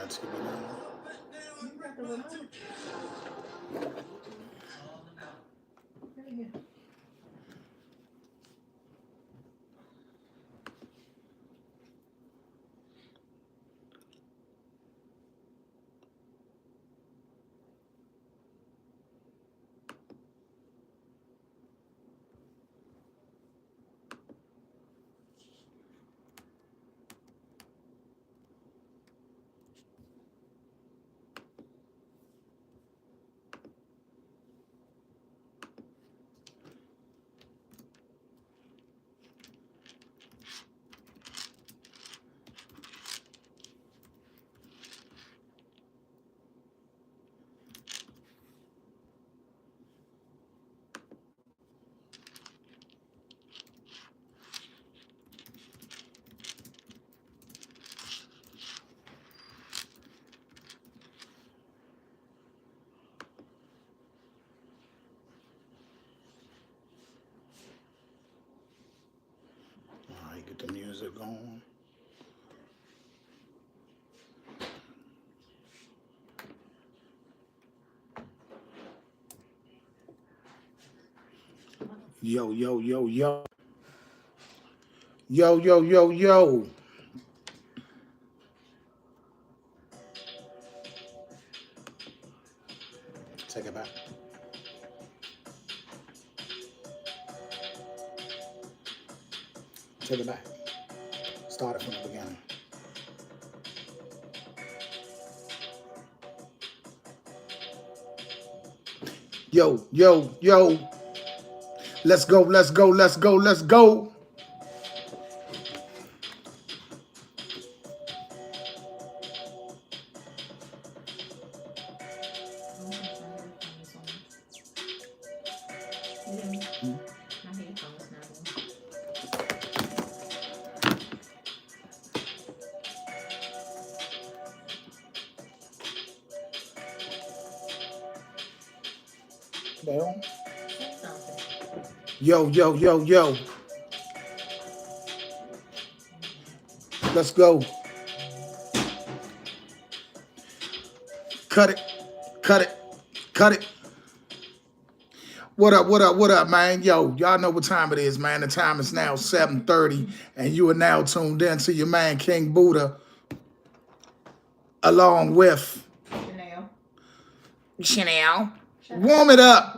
to be done. All right, get the music going. Yo, yo, yo, yo. Yo, yo, yo, yo. Take it back. Take it back. Start it from the beginning. Yo, yo, yo. Let's go, let's go, let's go, let's go. Yo, yo, yo, yo. Let's go. Cut it. Cut it. Cut it. What up, what up, what up, man? Yo, y'all know what time it is, man. The time is now 7:30, and you are now tuned in to your man, King Bhudda, along with Chanel. Warm it up.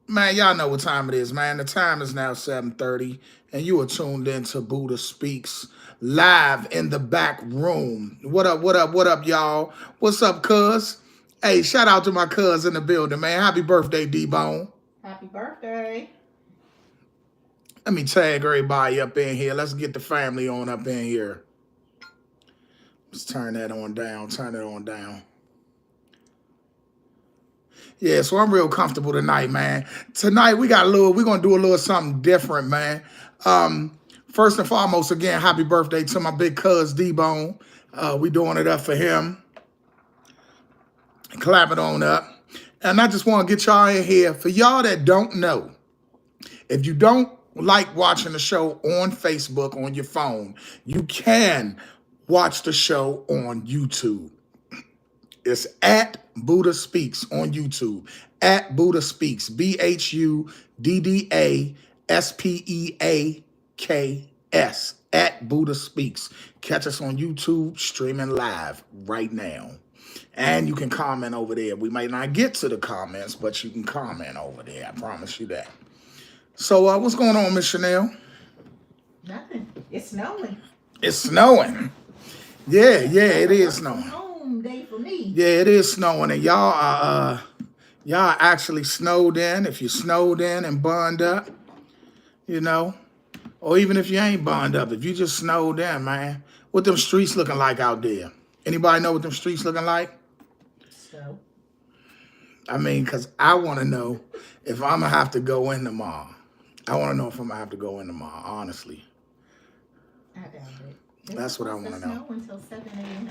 Man, y'all know what time it is, man. The time is now 7:30, and you are tuned in to Bhudda Speaks, live in the back room. What up, what up, what up, y'all? What's up, cuz? Hey, shout out to my cuz in the building, man. Happy birthday, D-Bone. Happy birthday. Let me tag everybody up in here. Let's get the family on up in here. Let's turn that on down. Turn it on down. Yeah, so I'm real comfortable tonight, man. Tonight we're gonna do a little something different, man. First and foremost, again, happy birthday to my big cuz D-Bone. We doing it up for him. Clap it on up. And I just want to get y'all in here. For y'all that don't know, if you don't like watching the show on Facebook on your phone, you can watch the show on YouTube. It's at Bhudda Speaks on YouTube. At Bhudda Speaks. BHUDDA SPEAKS. At Bhudda Speaks. Catch us on YouTube, streaming live right now. And you can comment over there. We might not get to the comments, but you can comment over there. I promise you that. So what's going on, Miss Chanel? Nothing. It's snowing. It's snowing. Yeah, it is snowing. Day for me. Yeah, it is snowing, and y'all actually snowed in. If you snowed in and burned up, you know, or even if you ain't burned up, if you just snowed in, man, what them streets looking like out there? Anybody know what them streets looking like? So, I mean, because I want to know if I'm gonna have to go in tomorrow. I want to know if I'm gonna have to go in tomorrow. Honestly, I doubt it. That's what I want to know. Snow until 7 a.m.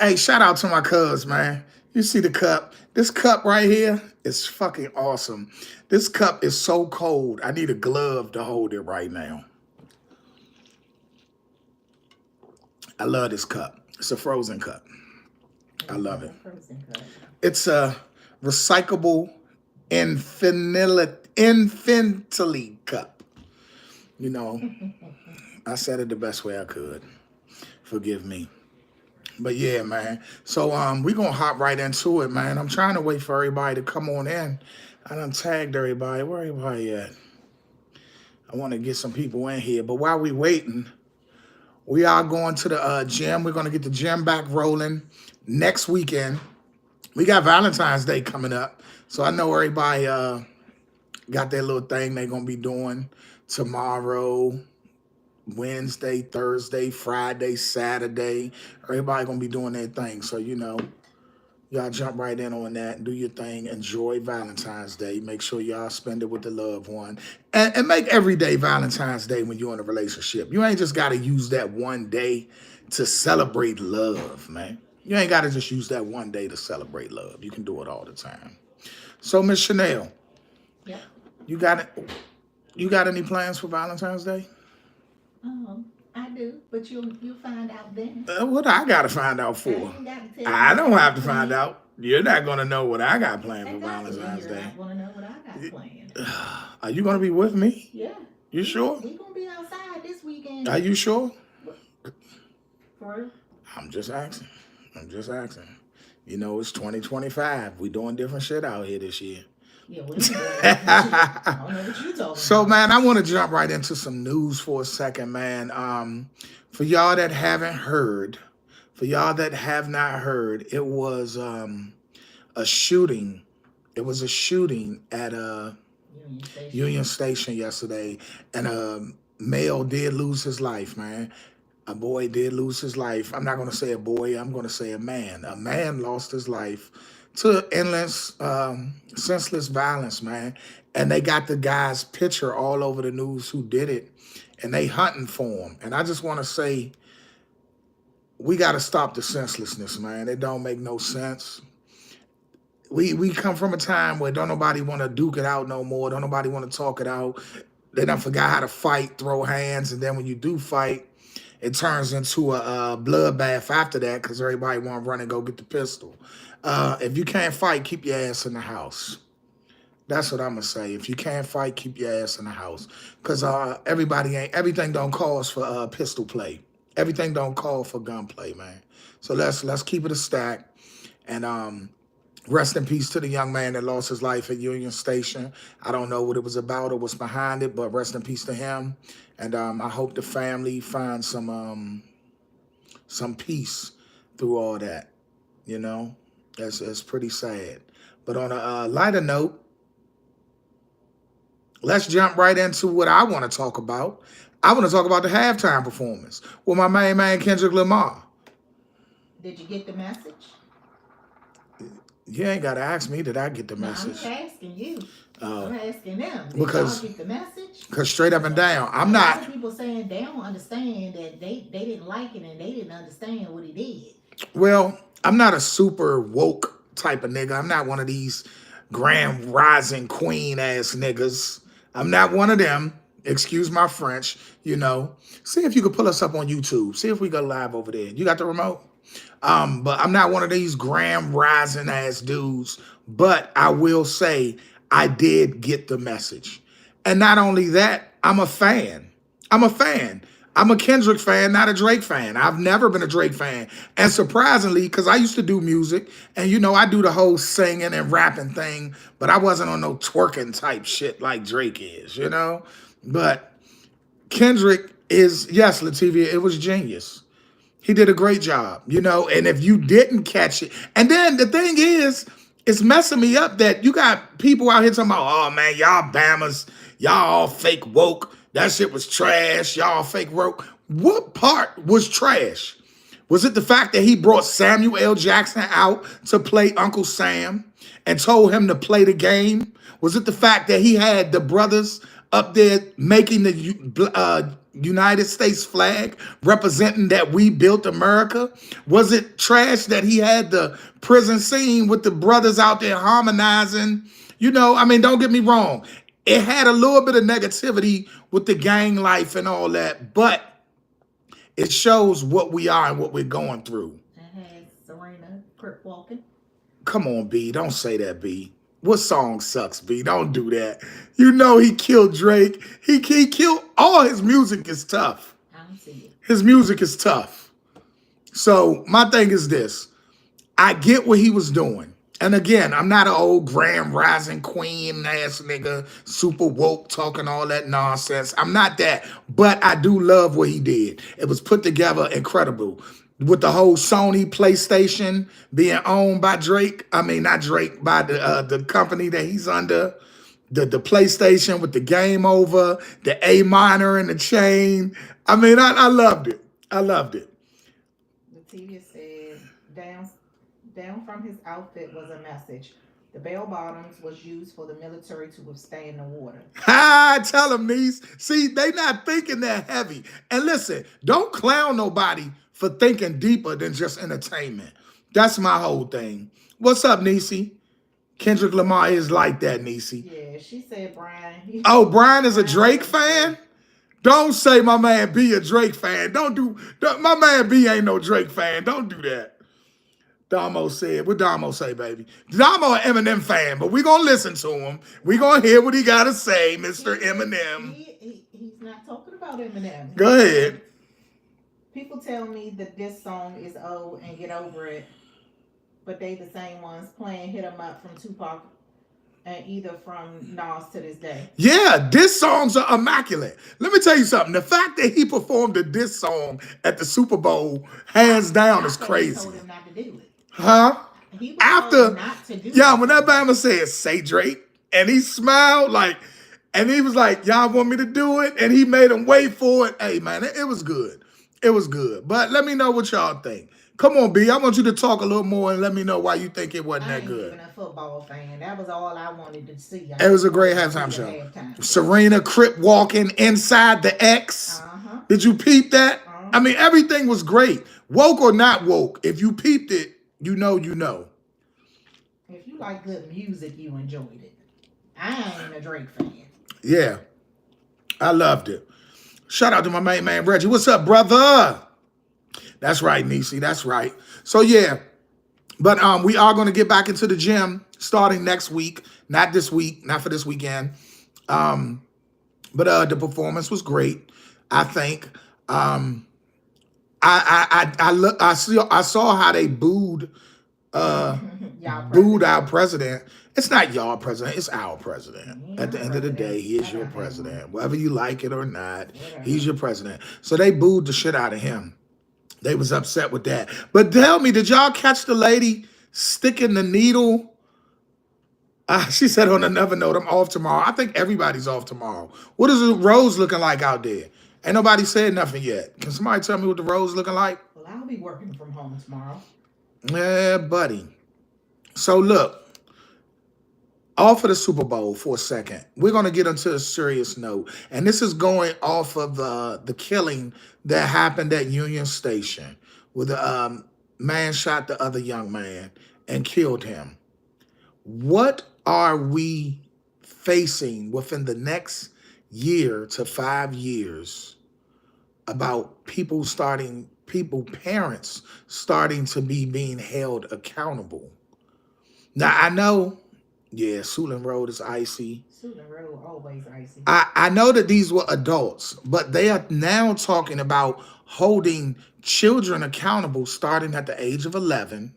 Hey, shout out to my cuz, man. You see the cup? This cup right here is fucking awesome. This cup is so cold. I need a glove to hold it right now. I love this cup. It's a frozen cup. It I is love not it. a frozen cup. It's a recyclable infinitely cup. You know, I said it the best way I could. Forgive me. But yeah, man. So we gonna hop right into it, man. I'm trying to wait for everybody to come on in. I done tagged everybody. Where everybody at? I want to get some people in here. But while we waiting, we are going to the gym. We're gonna get the gym back rolling next weekend. We got Valentine's Day coming up. So I know everybody got their little thing they're gonna be doing tomorrow, Wednesday, Thursday, Friday, Saturday. Everybody gonna be doing their thing. So y'all jump right in on that, do your thing, enjoy Valentine's Day. Make sure y'all spend it with the loved one. And make every day Valentine's Day when you're in a relationship. You ain't just gotta use that one day to celebrate love, man. You ain't gotta just use that one day to celebrate love. You can do it all the time. So Miss Chanel, Yep. you got it. You got any plans for Valentine's Day? I do, but you'll find out then. What I gotta find out I for? ain't got to tell you I what don't I have got to find planned. out. You're not gonna know what I got planned for Exactly. Valentine's You're Day. not gonna know what I got planned. Are you gonna be with me? Yeah. You sure? We gonna be outside this weekend. Are you sure? For real? I'm just asking. I'm just asking. You know, it's 2025. We doing different shit out here this year. Yeah, we ain't doing that. I don't know what you talking So, about. man, I want to jump right into some news for a second, man. For y'all that haven't heard, for y'all that have not heard, it was a shooting. It was a shooting at a Union Station yesterday, and a male did lose his life, man. A boy did lose his life. I'm not going to say a boy. I'm going to say a man. A man lost his life to endless, senseless violence, man. And they got the guy's picture all over the news who did it, and they hunting for him. And I just want to say, we got to stop the senselessness, man. It don't make no sense. We come from a time where don't nobody want to duke it out no more. Don't nobody want to talk it out. They done forgot how to fight, throw hands, and then when you do fight, it turns into a bloodbath after that because everybody want to run and go get the pistol. If you can't fight, keep your ass in the house. That's what I'm gonna say. If you can't fight, keep your ass in the house. Cause everything don't call for pistol play. Everything don't call for gunplay, man. So let's keep it a stack. And rest in peace to the young man that lost his life at Union Station. I don't know what it was about or what's behind it, but rest in peace to him. And I hope the family finds some peace through all that. You know, it's pretty sad. But on a lighter note, let's jump right into what I want to talk about. I want to talk about the halftime performance with my main man Kendrick Lamar. Did you get the message? You ain't got to ask me, did I get the No, message? I'm asking you. I'm Uh, asking them. Did because y'all get the message? Because straight up and down, I'm A lot not. of people saying they don't understand that they didn't like it and they didn't understand what he did. Well, I'm not a super woke type of nigga. I'm not one of these grand rising queen ass niggas. I'm not one of them. Excuse my French, you know. See if you could pull us up on YouTube. See if we go live over there. You got the remote? But I'm not one of these grand rising ass dudes. But I will say I did get the message. And not only that, I'm a fan. I'm a fan. I'm a Kendrick fan, not a Drake fan. I've never been a Drake fan. And surprisingly, because I used to do music, and I do the whole singing and rapping thing, but I wasn't on no twerking type shit like Drake is, you know? But Kendrick is, yes, Lativia, it was genius. He did a great job, and if you didn't catch it, and then the thing is, it's messing me up that you got people out here talking about, oh man, y'all Bammers, y'all all fake woke. That shit was trash. Y'all fake woke. What part was trash? Was it the fact that he brought Samuel L. Jackson out to play Uncle Sam and told him to play the game? Was it the fact that he had the brothers up there making the United States flag, representing that we built America? Was it trash that he had the prison scene with the brothers out there harmonizing? Don't get me wrong. It had a little bit of negativity with the gang life and all that, but It shows what we are and what we're going through. And had Serena crip walking. Come on, B. Don't say that, B. What song sucks, B? Don't do that. You know he killed Drake. He killed all his music is tough. I don't see it. His music is tough. So my thing is this. I get what he was doing. And again, I'm not an old Grand Rising Queen ass nigga, super woke, talking all that nonsense. I'm not that. But I do love what he did. It was put together incredible. With the whole Sony PlayStation being owned by Drake. I mean, not Drake, by the company that he's under. The PlayStation with the game over, the A minor and the chain. I mean, I loved it. I loved it. Lativia said, down from his outfit was a message. The bell bottoms was used for the military to withstand the water. Ha! Tell them, niece. See, they not thinking that heavy. And listen, don't clown nobody for thinking deeper than just entertainment. That's my whole thing. What's up, Niecy? Kendrick Lamar is like that, Niecy. Yeah, she said Brian. Oh, Brian is a Drake fan? Don't say my man B a Drake fan. My man B ain't no Drake fan. Don't do that. Damo said, what Damo say, baby? Damo an Eminem fan, but we gonna listen to him. We gonna hear what he gotta say, Mr. Eminem. He's not talking about Eminem. Go ahead. People tell me that this song is old and get over it, but they the same ones playing Hit 'Em Up from Tupac and either from Nas to this day. Yeah, diss songs are immaculate. Let me tell you something. The fact that he performed a diss song at the Super Bowl, hands down, is crazy. Told him not to do it. Huh? He was After, told not to do yeah, it. when that Bama said, say Drake, and he smiled and he was like, y'all want me to do it? And he made him wait for it. Hey, man, it was good. It was good. But let me know what y'all think. Come on, B. I want you to talk a little more and let me know why you think it wasn't that good. I ain't even a football fan. That was all I wanted to see. It was a great halftime show. Serena crip walking inside the X. Uh-huh. Did you peep that? Uh-huh. I mean, everything was great. Woke or not woke, if you peeped it, you know you know. If you like good music, you enjoyed it. I ain't a Drake fan. Yeah. I loved it. Shout out to my main man, Reggie. What's up, brother? That's right, Niecy. That's right. So, yeah. But we are going to get back into the gym starting next week. Not this week. Not for this weekend. But the performance was great, I think. I saw how they booed our president. It's not y'all president, it's our president. At the end of the day, he is your president. Whether you like it or not, he's your president. So they booed the shit out of him. They was upset with that. But tell me, did y'all catch the lady sticking the needle? She said on another note, I'm off tomorrow. I think everybody's off tomorrow. What is the roads looking like out there? Ain't nobody said nothing yet. Can somebody tell me what the roads looking like? Well, I'll be working from home tomorrow. Yeah, buddy. So look, off of the Super Bowl for a second, we're going to get into a serious note. And this is going off of the killing that happened at Union Station, where the man shot the other young man and killed him. What are we facing within the next year to 5 years about parents starting to be being held accountable? Now, I know, yeah, Suitland Road is icy. Suitland Road always icy. I know that these were adults, but they are now talking about holding children accountable starting at the age of 11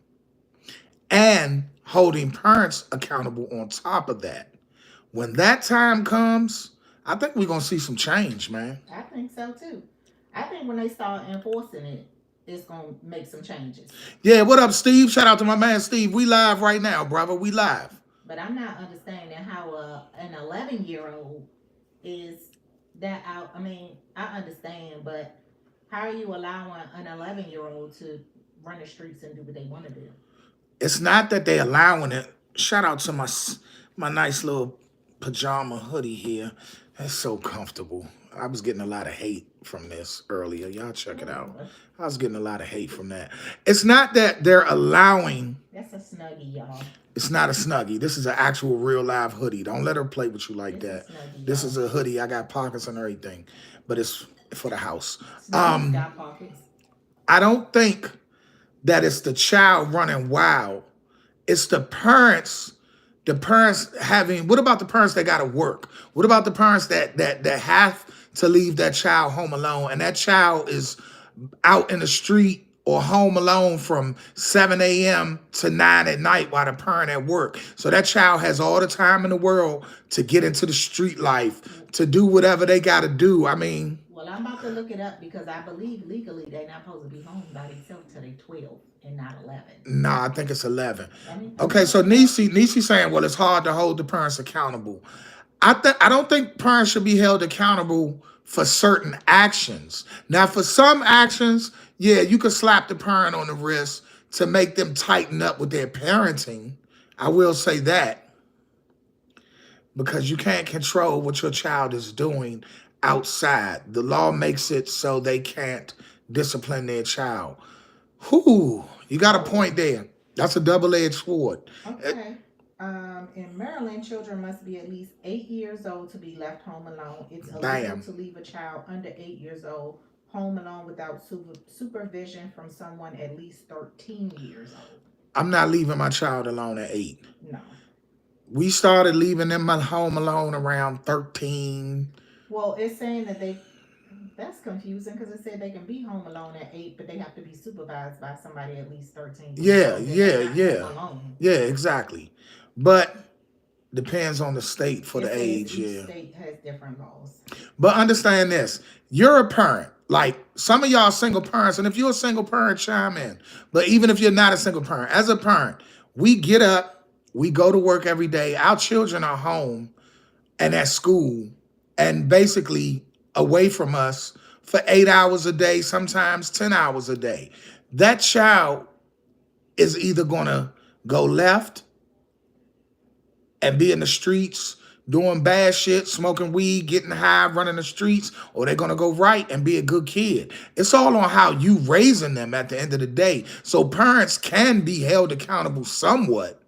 and holding parents accountable on top of that. When that time comes, I think we're going to see some change, man. I think so, too. I think when they start enforcing it, it's going to make some changes. Yeah, what up, Steve? Shout out to my man, Steve. We live right now, brother. We live. But I'm not understanding how an 11-year-old is that out. I mean, I understand, but how are you allowing an 11-year-old to run the streets and do what they want to do? It's not that they're allowing it. Shout out to my nice little pajama hoodie here. That's so comfortable. I was getting a lot of hate from this earlier. Y'all check it out. I was getting a lot of hate from that. It's not that they're allowing. That's a Snuggie, y'all. It's not a Snuggie. This is an actual real live hoodie. Don't let her play with you like that. This is a hoodie. I got pockets and everything. But it's for the house. Snakes got pockets. I don't think that it's the child running wild. It's the parents. The parents having. What about the parents that got to work? What about the parents that have to leave that child home alone, and that child is out in the street or home alone from 7 a.m. to 9 at night while the parent at work. So that child has all the time in the world to get into the street life, to do whatever they got to do. I mean, Well, I'm about to look it up because I believe legally they're not supposed to be home by themselves till they 12 and not 11. nah, I think it's 11. Let me Okay, look so it up. Nisi saying, well, it's hard to hold the parents accountable. I don't think parents should be held accountable for certain actions. Now, for some actions, yeah, you could slap the parent on the wrist to make them tighten up with their parenting. I will say that because you can't control what your child is doing outside. The law makes it so they can't discipline their child. Whew, you got a point there. That's a double-edged sword. Okay. In Maryland, children must be at least 8 years old to be left home alone. It's illegal Bam. to leave a child under 8 years old home alone without supervision from someone at least 13 years old. I'm not leaving my child alone at 8. No. We started leaving them home alone around 13. Well, it's saying that that's confusing because it said they can be home alone at 8, but they have to be supervised by somebody at least 13 years Yeah, old. yeah, exactly. But depends on the state for It the says age, each yeah. state has different laws. But understand this, you're a parent. Like some of y'all single parents, and if you're a single parent, chime in. But even if you're not a single parent, as a parent, we get up, we go to work every day. Our children are home and at school and basically away from us for 8 hours a day, sometimes 10 hours a day. That child is either going to go left and be in the streets doing bad shit, smoking weed, getting high, running the streets, or they're going to go right and be a good kid. It's all on how you raising them at the end of the day. So parents can be held accountable somewhat.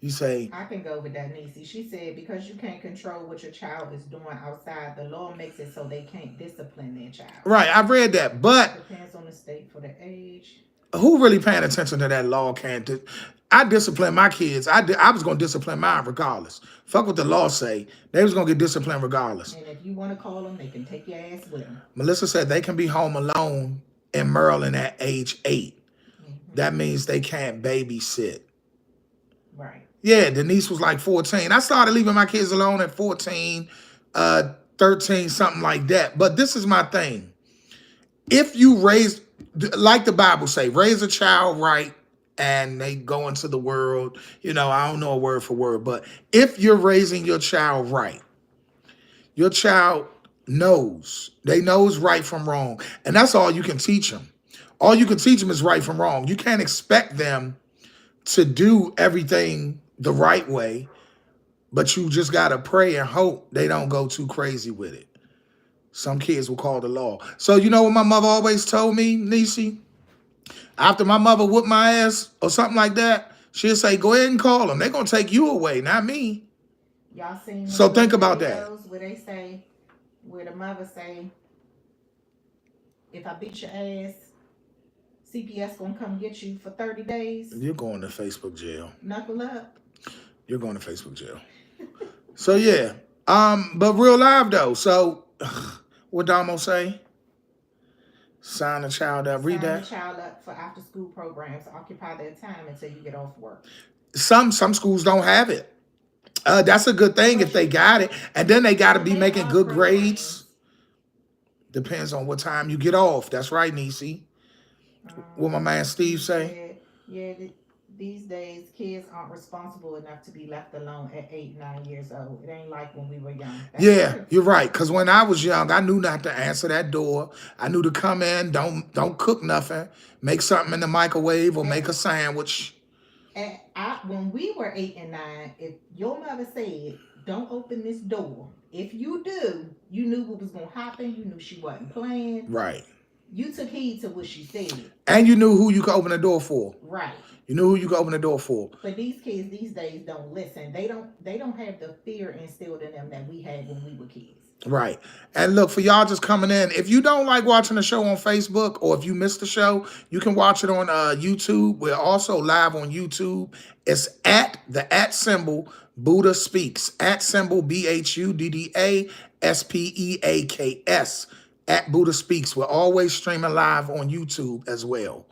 You say, I can go with that, Nisi. She said because you can't control what your child is doing outside, the law makes it so they can't discipline their child. right, I've read that, but Depends on the state for the age. who really paying attention to that law? I discipline my kids. I was going to discipline mine regardless. Fuck what the law say. They was going to get disciplined regardless. And if you want to call them, they can take your ass with them. Melissa said they can be home alone in Maryland at age 8. Mm-hmm. That means they can't babysit. Right. Yeah, Denise was like 14. I started leaving my kids alone at 14, 13, something like that. But this is my thing. If you raise, like the Bible say, raise a child right and they go into the world, I don't know a word for word, but if you're raising your child right, your child knows. They knows right from wrong. And that's all you can teach them. All you can teach them is right from wrong. You can't expect them to do everything the right way, but you just got to pray and hope they don't go too crazy with it. Some kids will call the law. So you know what my mother always told me, Nisi? After my mother whooped my ass or something like that, she'll say, go ahead and call them. They're going to take you away, not me. Y'all seen So think about that. Where they say, where the mother say, if I beat your ass, CPS gonna come get you for 30 days. You're going to Facebook jail. Knuckle up. You're going to Facebook jail. So yeah. But real live though. So what Damo say? Sign the child up. Read that. Sign the child up for after school programs. Occupy their time until you get off work. Some schools don't have it. That's a good thing if they got it. And then they got to be making good grades. Depends on what time you get off. That's right, Nisi. What my man Steve say? Yeah, these days kids aren't responsible enough to be left alone at 8, 9 years old. It ain't like when we were young. Yeah, you're right. Because when I was young, I knew not to answer that door. I knew to come in, don't cook nothing, make something in the microwave or make a sandwich. And when we were 8 and 9, if your mother said, don't open this door, if you do, you knew what was going to happen. You knew she wasn't playing. Right. You took heed to what she said. And you knew who you could open the door for. Right. You knew who you could open the door for. But these kids these days don't listen. They don't have the fear instilled in them that we had when we were kids. Right. And look, for y'all just coming in, if you don't like watching the show on Facebook or if you missed the show, you can watch it on YouTube. We're also live on YouTube. It's at the at symbol Buddha Speaks. At symbol BUDDA SPEAKS. At Buddha Speaks. We're always streaming live on YouTube as well.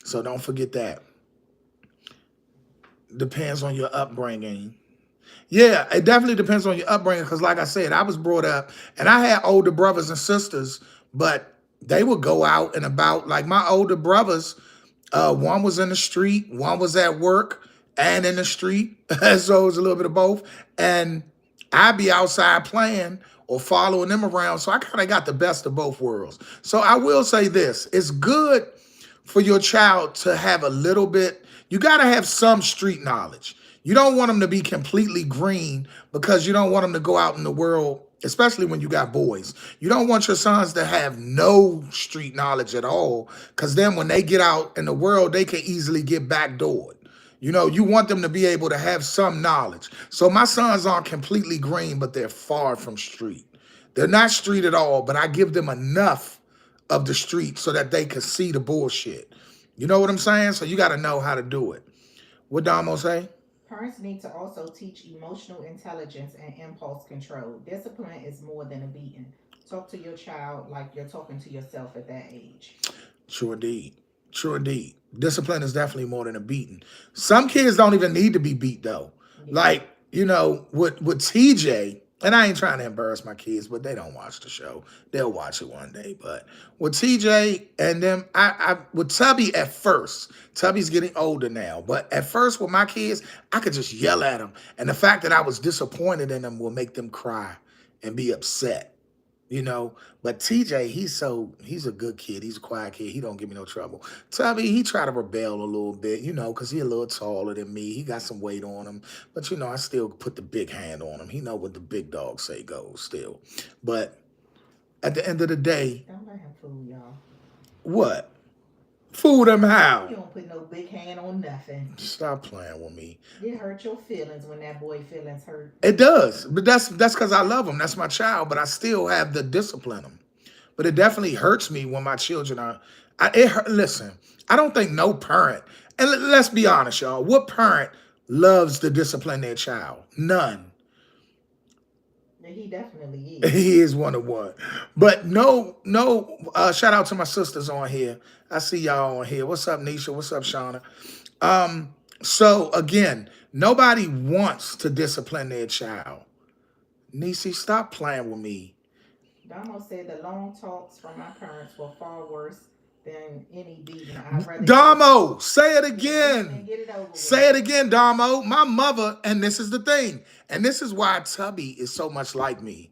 So don't forget that. Depends on your upbringing. Yeah, it definitely depends on your upbringing because, like I said, I was brought up and I had older brothers and sisters, but they would go out and about. Like my older brothers, one was in the street, one was at work and in the street. So it was a little bit of both. And I'd be outside playing or following them around. So I kind of got the best of both worlds. So I will say this, it's good for your child to have a little bit, you got to have some street knowledge. You don't want them to be completely green because you don't want them to go out in the world, especially when you got boys. You don't want your sons to have no street knowledge at all because then when they get out in the world, they can easily get backdoored. You want them to be able to have some knowledge. So my sons aren't completely green, but they're far from street. They're not street at all, but I give them enough of the street so that they can see the bullshit. You know what I'm saying? So you got to know how to do it. What Damo say? Parents need to also teach emotional intelligence and impulse control. Discipline is more than a beating. Talk to your child like you're talking to yourself at that age. True indeed. True indeed. Discipline is definitely more than a beating. Some kids don't even need to be beat though. Yeah. Like, with TJ, and I ain't trying to embarrass my kids, but they don't watch the show. They'll watch it one day. But with TJ and them, I with Tubby at first, Tubby's getting older now. But at first with my kids, I could just yell at them. And the fact that I was disappointed in them will make them cry and be upset. But TJ, he's a good kid. He's a quiet kid. He don't give me no trouble. Tubby, he try to rebel a little bit, because he a little taller than me. He got some weight on him, but I still put the big hand on him. He know what the big dog say goes still. But at the end of the day, Don't let him fool y'all. what? Fool them how? You don't put no big hand on nothing. Stop playing with me. It hurt your feelings when that boy feelings hurt. It does, but that's because I love him. That's my child, but I still have to discipline him. But it definitely hurts me when my children are. Listen, I don't think no parent, and let's be honest, y'all. What parent loves to discipline their child? None. He definitely is. He is one of one. But no. Shout out to my sisters on here. I see y'all on here. What's up, Nisha? What's up, Shauna? So again, nobody wants to discipline their child. Nisi, stop playing with me. Damo said the long talks from my parents were far worse than any beating. I'd rather Damo, say it and again. get it over Say it with. again, Damo. My mother, and this is the thing, and this is why Tubby is so much like me.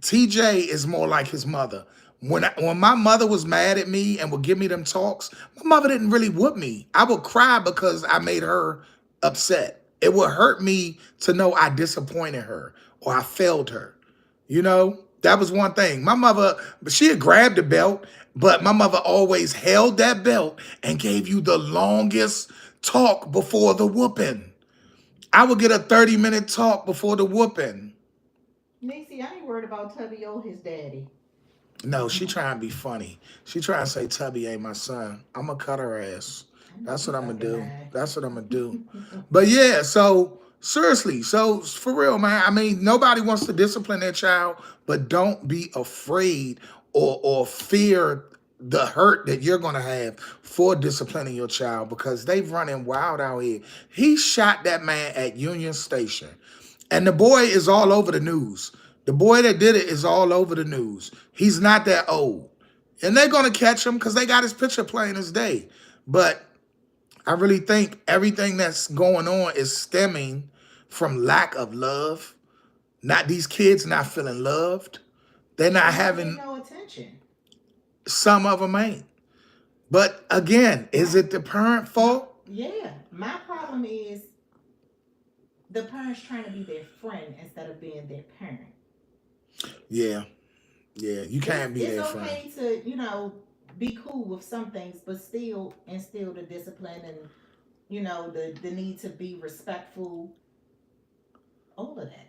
TJ is more like his mother. When my mother was mad at me and would give me them talks, my mother didn't really whoop me. I would cry because I made her upset. It would hurt me to know I disappointed her or I failed her. That was one thing. My mother, she had grabbed the belt, but my mother always held that belt and gave you the longest talk before the whooping. I would get a 30-minute talk before the whooping. Nisi, I ain't worried about Tubby or his daddy. No, she trying to be funny. She trying to say Tubby ain't my son. I'm going to cut her ass. I know That's you what I'm going to fucking do. lying. That's what I'm going to do. But yeah, so seriously, so for real, man, I mean, nobody wants to discipline their child, but don't be afraid or fear the hurt that you're going to have for disciplining your child because they've running wild out here. He shot that man at Union Station. And the boy is all over the news. The boy that did it is all over the news. He's not that old. And they're going to catch him because they got his picture plain as day. But I really think everything that's going on is stemming from lack of love. Not these kids not feeling loved. They're not They don't pay having, no attention. some of them ain't. But again, is it the parent fault? Yeah, my problem is the parents trying to be their friend instead of being their parent. Yeah. Yeah. You can't be It's their friend. okay to, be cool with some things, but still instill the discipline and, the need to be respectful. All of that.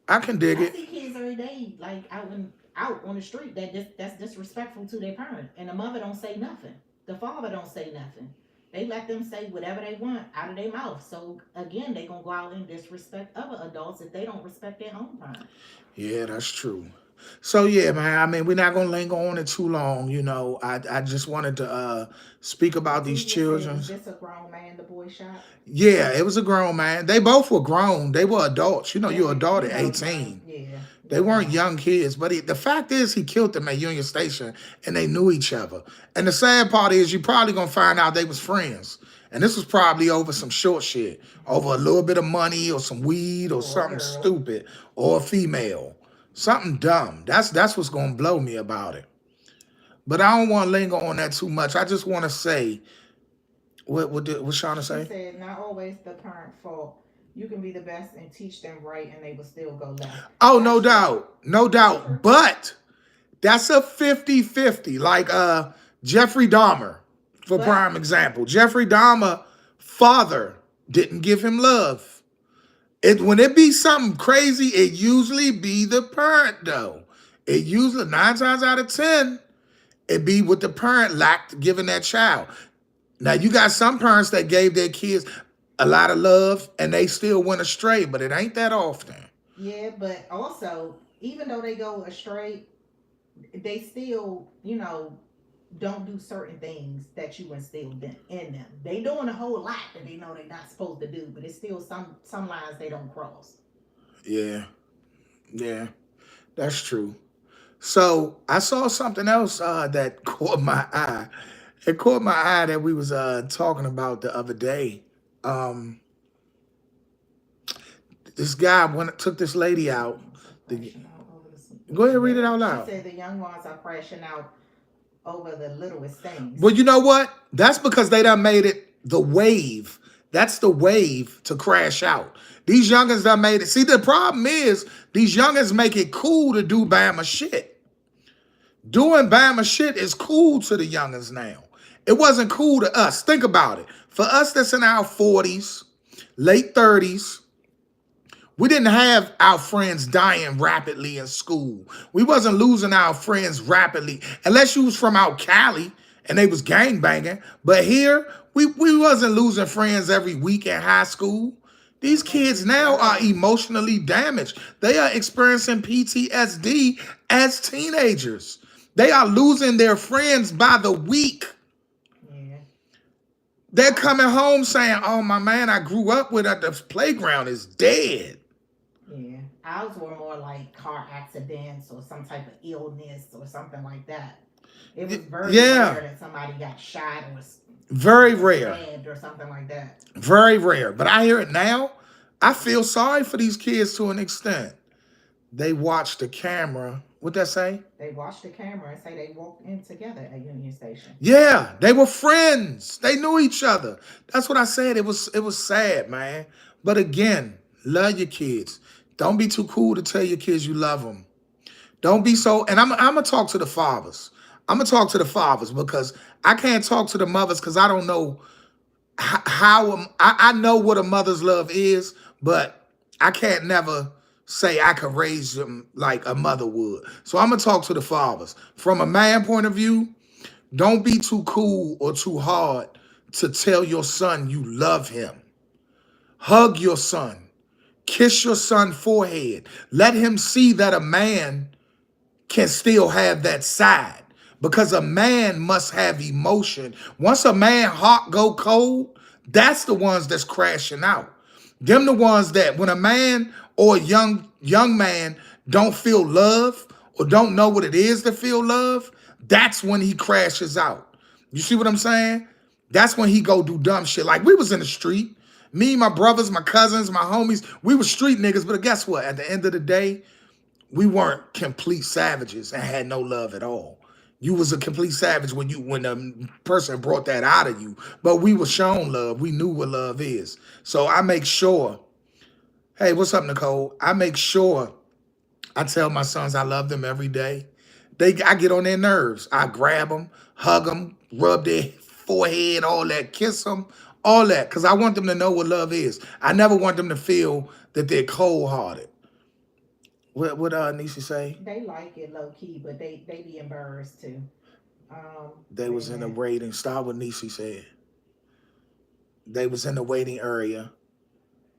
I can dig I it. see kids every day, like out on the street that's disrespectful to their parent, and the mother don't say nothing. The father don't say nothing. They let them say whatever they want out of their mouth. So again, they gonna go out and disrespect other adults if they don't respect their own parent. Yeah, that's true. So yeah, man. I mean, we're not gonna linger on it too long. I just wanted to speak about these He just said, children. "Was this a grown man the boy shot?" Yeah, it was a grown man. They both were grown. They were adults. Yeah, You're an adult we at know young. 18. Yeah, They yeah, we weren't know. young kids, but the fact is, he killed them at Union Station, and they knew each other. And the sad part is, you're probably gonna find out they was friends, and this was probably over some short shit, over a little bit of money or some weed or Or a something girl. stupid or a female, something dumb. That's what's gonna blow me about it. But I don't want to linger on that too much. I just want to say what Shauna She say. said, "Not always the parent fault. You can be the best and teach them right, and they will still go left." Oh, no That's true. doubt, no That's doubt. true. But that's a 50-50. Like Jeffrey Dahmer, for But prime example. Jeffrey Dahmer father didn't give him love. When it be something crazy, it usually be the parent though. It usually 9 times out of 10, it be what the parent lacked giving that child. Now you got some parents that gave their kids a lot of love and they still went astray, but it ain't that often. yeah, but also, even though they go astray, they still, don't do certain things that you instilled in them. They doing a whole lot that they know they're not supposed to do, but it's still some lines they don't cross. Yeah, yeah, that's true. So I saw something else that caught my eye. It caught my eye that we was talking about the other day. Um, this guy took this lady out. The, Crashing out over Go ahead, read it yeah. out She loud. said the young ones are crashing out over the littlest things. Well, you know what? That's because they done made it the wave. That's the wave to crash out. These youngins done made it. See, the problem is these youngins make it cool to do Bama shit. Doing Bama shit is cool to the youngins now. It wasn't cool to us. Think about it. For us that's in our 40s, late 30s, we didn't have our friends dying rapidly in school. We wasn't losing our friends rapidly, unless you was from out Cali and they was gang banging. But here, we wasn't losing friends every week in high school. These kids now are emotionally damaged. They are experiencing PTSD as teenagers. They are losing their friends by the week. Yeah. They're coming home saying, oh, my man I grew up with at the playground is dead. Yeah. Ours were more like car accidents or some type of illness or something like that. It was very Yeah, rare that somebody got shot or very rare. stabbed or something like that. Very rare. But I hear it now. I feel sorry for these kids to an extent. They watch the camera. What that say? They watched the camera and say they walked in together at Union Station. Yeah, they were friends. They knew each other. That's what I said. It was sad, man. But again, love your kids. Don't be too cool to tell your kids you love them. Don't be so. And I'm gonna talk to the fathers. I'm gonna talk to the fathers because I can't talk to the mothers because I don't know how I know what a mother's love is, but I can't never say I could raise them like a mother would. So I'm gonna talk to the fathers. From a man point of view, don't be too cool or too hard to tell your son you love him. Hug your son. Kiss your son's forehead. Let him see that a man can still have that side because a man must have emotion. Once a man heart go cold, that's the ones that's crashing out. Them the ones that when a man or a young man don't feel love or don't know what it is to feel love, that's when he crashes out. You see what I'm saying? That's when he go do dumb shit. Like we was in the street, me, my brothers, my cousins, my homies, we were street niggas, but guess what? At the end of the day, we weren't complete savages and had no love at all. You was a complete savage when the person brought that out of you. But we were shown love. We knew what love is. So I make sure, hey, what's up, Nicole? I make sure I tell my sons I love them every day. I get on their nerves. I grab them, hug them, rub their forehead, all that, kiss them, all that, because I want them to know what love is. I never want them to feel that they're cold-hearted. What Niecy say? They like it low key, but they be embarrassed too. They Wait a was in the minute. waiting. Start what Niecy said. They was in the waiting area.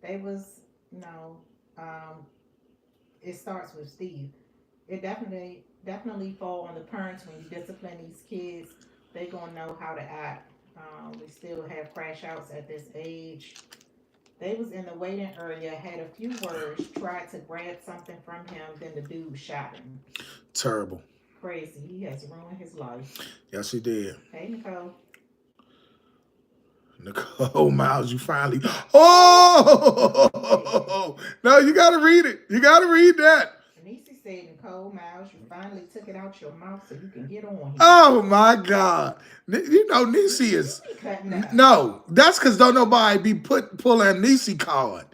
They was no. Um, it starts with Steve. It definitely fall on the parents when you discipline these kids. They gonna know how to act. We still have crash outs at this age. They was in the waiting area, had a few words, tried to grab something from him, then the dude shot him. Terrible. Crazy. He has ruined his life. Yes, he did. Hey Nicole. Nicole Miles, you finally. Hey. Oh no, you gotta read it. You gotta read that. Anisi said, Nicole Miles, you finally took it out your mouth so you can get on here. Oh my God. You know, Niecy You is be cutting up. no. That's because don't nobody be pulling Niecy card.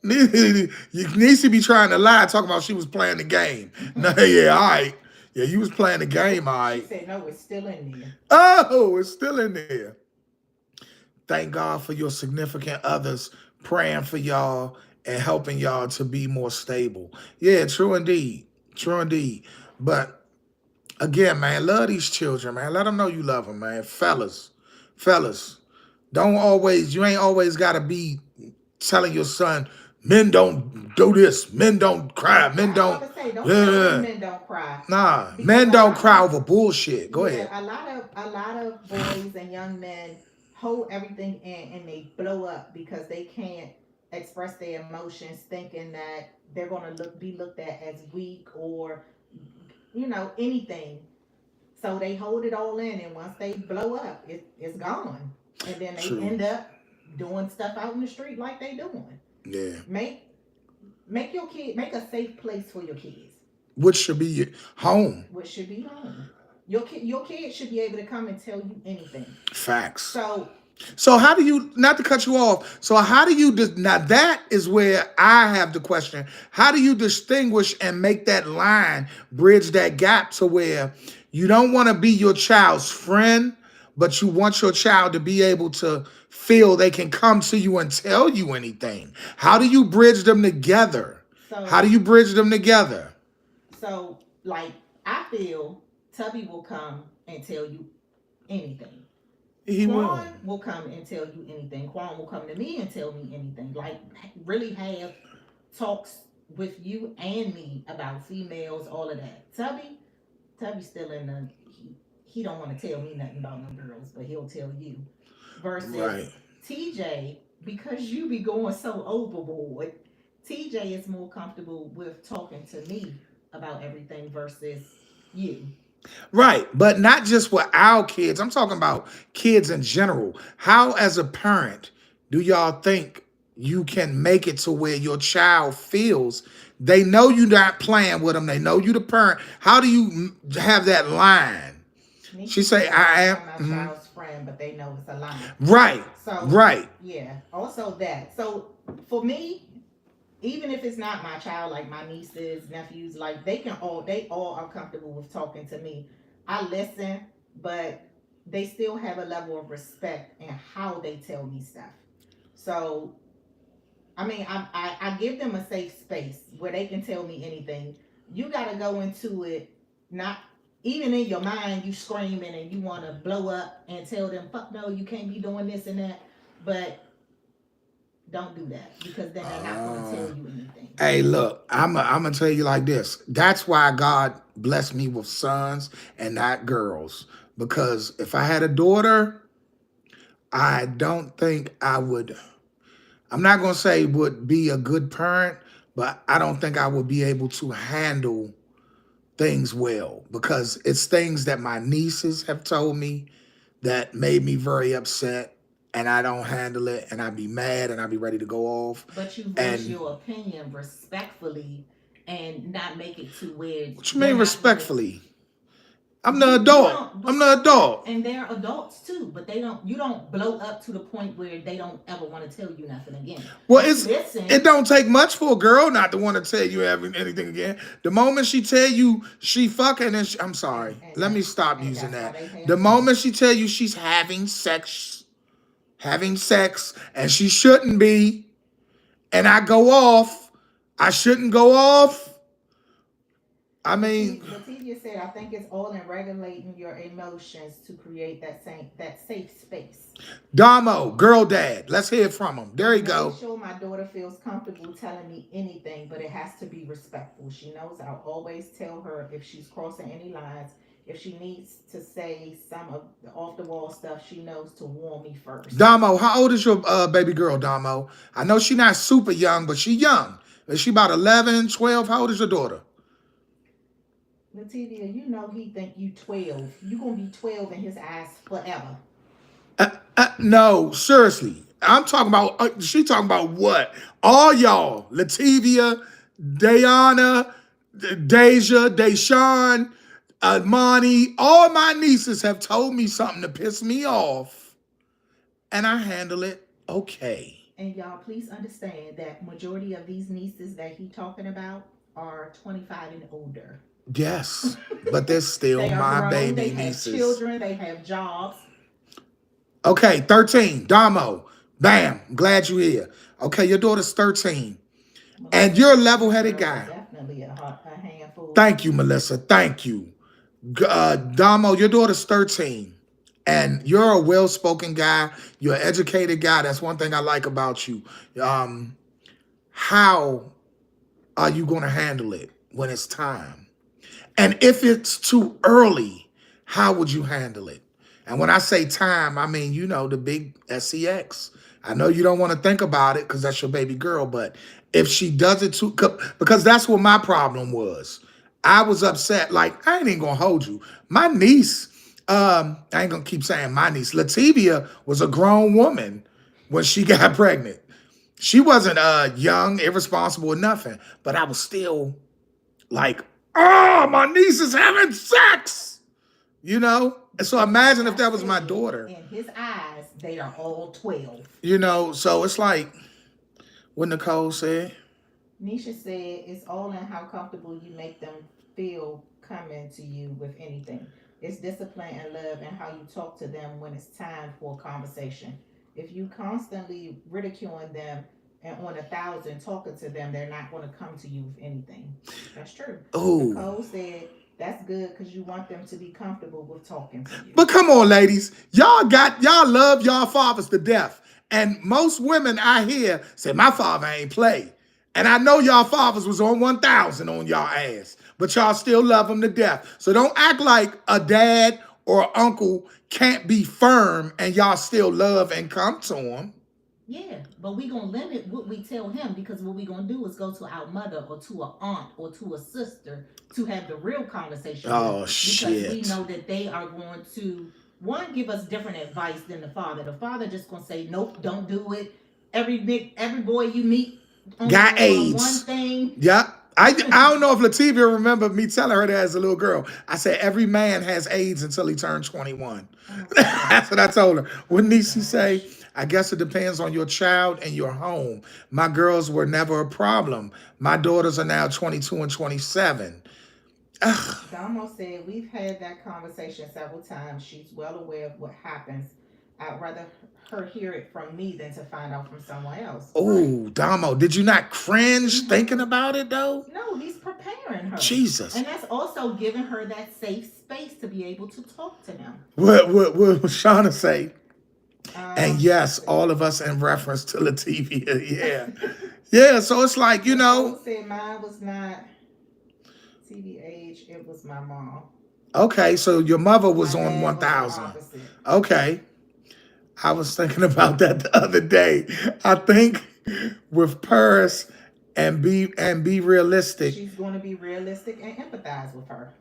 Niecy be trying to lie, talking about she was playing the game. No, yeah, all right. Yeah, you was playing the game, all She right. said, no, it's still in there. Oh, it's still in there. Thank God for your significant others praying for y'all and helping y'all to be more stable. Yeah, true indeed. True indeed. But again, man, love these children, man. Let them know you love them, man. Fellas, you ain't always got to be telling your son, men don't do this, men don't cry, men I was don't. about to say, don't tell them Yeah. men don't cry. Nah, Because men a don't lot cry of over bullshit. Go ahead. yeah, a lot of boys and young men hold everything in and they blow up because they can't express their emotions, thinking that they're gonna be looked at as weak or anything. So they hold it all in, and once they blow up, it's gone, and then they True. end up doing stuff out in the street like they doing. Yeah. Make make a safe place for your kids, Which should be your home. which should be home. Your kids should be able to come and tell you anything. Facts. So So how do you, not to cut you off, so how do you, now that is where I have the question. How do you distinguish and make that line, bridge that gap to where you don't want to be your child's friend, but you want your child to be able to feel they can come to you and tell you anything? How do you bridge them together? How do so you bridge them together? like I feel Tubby will come and tell you anything. He will. Quan will come and tell you anything. Quan will come to me and tell me anything. Like really have talks with you and me about females, all of that. Tubby's still in the he don't want to tell me nothing about no girls, but he'll tell you. Versus Right. TJ, because you be going so overboard, TJ is more comfortable with talking to me about everything versus you. Right, but not just with our kids. I'm talking about kids in general. How, as a parent, do y'all think you can make it to where your child feels they know you're not playing with them? They know you the parent. How do you have that line? She Niecy say, said, "I am." I'm my child's friend, but they know it's a lie. Right, So, right. yeah, also that. So, for me, even if it's not my child, like my nieces, nephews, like they all are comfortable with talking to me. I listen, but they still have a level of respect in how they tell me stuff. So, I mean, I give them a safe space where they can tell me anything. You got to go into it, not even in your mind, you screaming and you want to blow up and tell them, fuck no, you can't be doing this and that. But don't do that because then they're not going to tell Uh, you anything. Hey, look, I'm gonna tell you like this. That's why God blessed me with sons and not girls. Because if I had a daughter, I don't think I would. I'm not gonna say would be a good parent, but I don't think I would be able to handle things well because it's things that my nieces have told me that made me very upset, and I don't handle it, and I'd be mad, and I'd be ready to go off. But you voice And your opinion respectfully and not make it to where what you they're mean not going to. respectfully? I'm the You adult. don't, I'm but the adult. and they're adults too, but they don't. You don't blow up to the point where they don't ever want to tell you nothing again. Well, You listen. it don't take much for a girl not to want to tell you anything again. The moment she tell you she fucking, and I'm sorry, And let me that's stop and using that's how that. they The have me. moment she tell you she's having sex, and she shouldn't be, and I go off, I shouldn't go off. I mean, Lativia said, I think it's all in regulating your emotions to create that safe space. Damo, girl dad. Let's hear from him. There you Made go. sure my daughter feels comfortable telling me anything, but it has to be respectful. She knows I'll always tell her if she's crossing any lines. If she needs to say some of the off the wall stuff, she knows to warn me first. Damo, how old is your baby girl, Damo? I know she not super young, but she young. Is she about 11, 12? How old is your daughter? Lativia, you know he think you 12. You gonna be 12 in his eyes forever. No, seriously. I'm talking about, she talking about what? All y'all, Lativia, Dayana, Deja, Deshawn, Monty, all my nieces have told me something to piss me off, and I handle it okay. And y'all, please understand that majority of these nieces that he talking about are 25 and older. Yes, but they're still They are my grown. They baby have nieces. children. They have jobs. Okay, 13, Damo. Bam, glad you're here. Okay, your daughter's 13, and you're a level-headed Girls are guy. definitely a handful. Thank you, Melissa. Thank you. Damo, your daughter's 13, and you're a well-spoken guy. You're an educated guy. That's one thing I like about you. Um, how are you going to handle it when it's time? And if it's too early, how would you handle it? And when I say time, I mean, you know, the big sex. I know you don't want to think about it because that's your baby girl, but if she does it too, because that's what my problem was. I was upset. Like, I ain't even going to hold you. My niece, I ain't going to keep saying my niece, Lativia was a grown woman when she got pregnant. She wasn't young, irresponsible, or nothing, but I was still like, oh, my niece is having sex, you know? And so imagine if that was my daughter, In his eyes, they are all 12. you know? So it's like what Nicole said. Nisha said it's all in how comfortable you make them feel coming to you with anything. It's discipline and love and how you talk to them when it's time for a conversation. If you constantly ridiculing them and on 1,000 talking to them, they're not going to come to you with anything. That's true. Oh, Nicole said that's good because you want them to be comfortable with talking to you. but come on, ladies. Y'all love y'all fathers to death. And most women I hear say, my father ain't play. And I know y'all fathers was on 1,000 on y'all ass, but y'all still love them to death. So don't act like a dad or an uncle can't be firm and y'all still love and come to them. Yeah, but we gonna limit what we tell him because what we gonna do is go to our mother or to a aunt or to a sister to have the real conversation with Oh, because we shit. know that they are going to one give us different advice than the father. The father just gonna say nope, don't do it. Every boy you meet only Got gonna want one AIDS. thing. Yeah. I don't know if Lativia remember me telling her that as a little girl. I said every man has AIDS until he turned 21. Oh, That's what I told her. What oh Niecy say? gosh. I guess it depends on your child and your home. My girls were never a problem. My daughters are now 22 and 27. Ugh. Damo said we've had that conversation several times. She's well aware of what happens. I'd rather her hear it from me than to find out from someone else. Right. Oh, Damo, did you not cringe thinking about it though? No, he's preparing her. Jesus. And that's also giving her that safe space to be able to talk to them. What Shauna say? And yes, Um, all of us in reference to Lativia. Yeah. Yeah. So it's like, you know, said mine was not TBH, it was my mom. okay, so your mother was My on dad was the 1,000. opposite. Okay. I was thinking about that the other day. I think with Paris and be realistic, She's going to be realistic and empathize with her.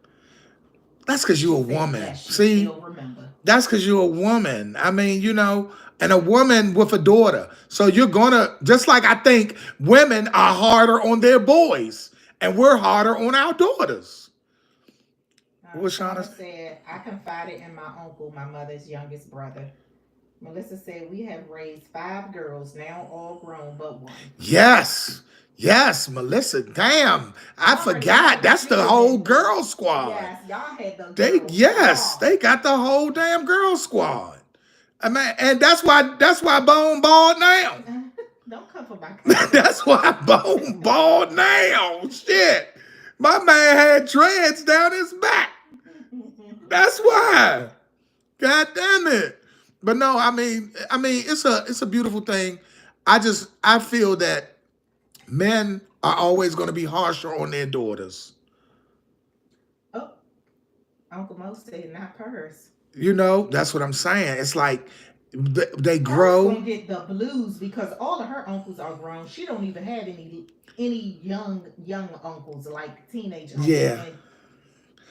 that's because you're a She said woman. yes, she See, still remember. that's because you're a woman. I mean, you know, and a woman with a daughter. So you're gonna, just like I think women are harder on their boys, and we're harder on our daughters. What was Shauna Shauna say? said, I confided in my uncle, my mother's youngest brother. Melissa said, we have raised 5 girls, now all grown but one. Yes. Yes, Melissa. Damn. I Y'all already forgot. know That's she the was whole in girl squad. Yes, y'all had the They girl yes, squad. they got the whole damn girl squad. I mean, and that's why Bone bald now. Don't come for my cousin. That's why Bone bald now. Shit. My man had dreads down his back. That's why. God damn it. But no, I mean, it's a beautiful thing. I feel that men are always going to be harsher on their daughters. Oh, Uncle Mo said not Purse. That's what I'm saying. It's like they Purse grow. gonna get the blues because all of her uncles are grown. She don't even have any young uncles like teenage uncles, Yeah.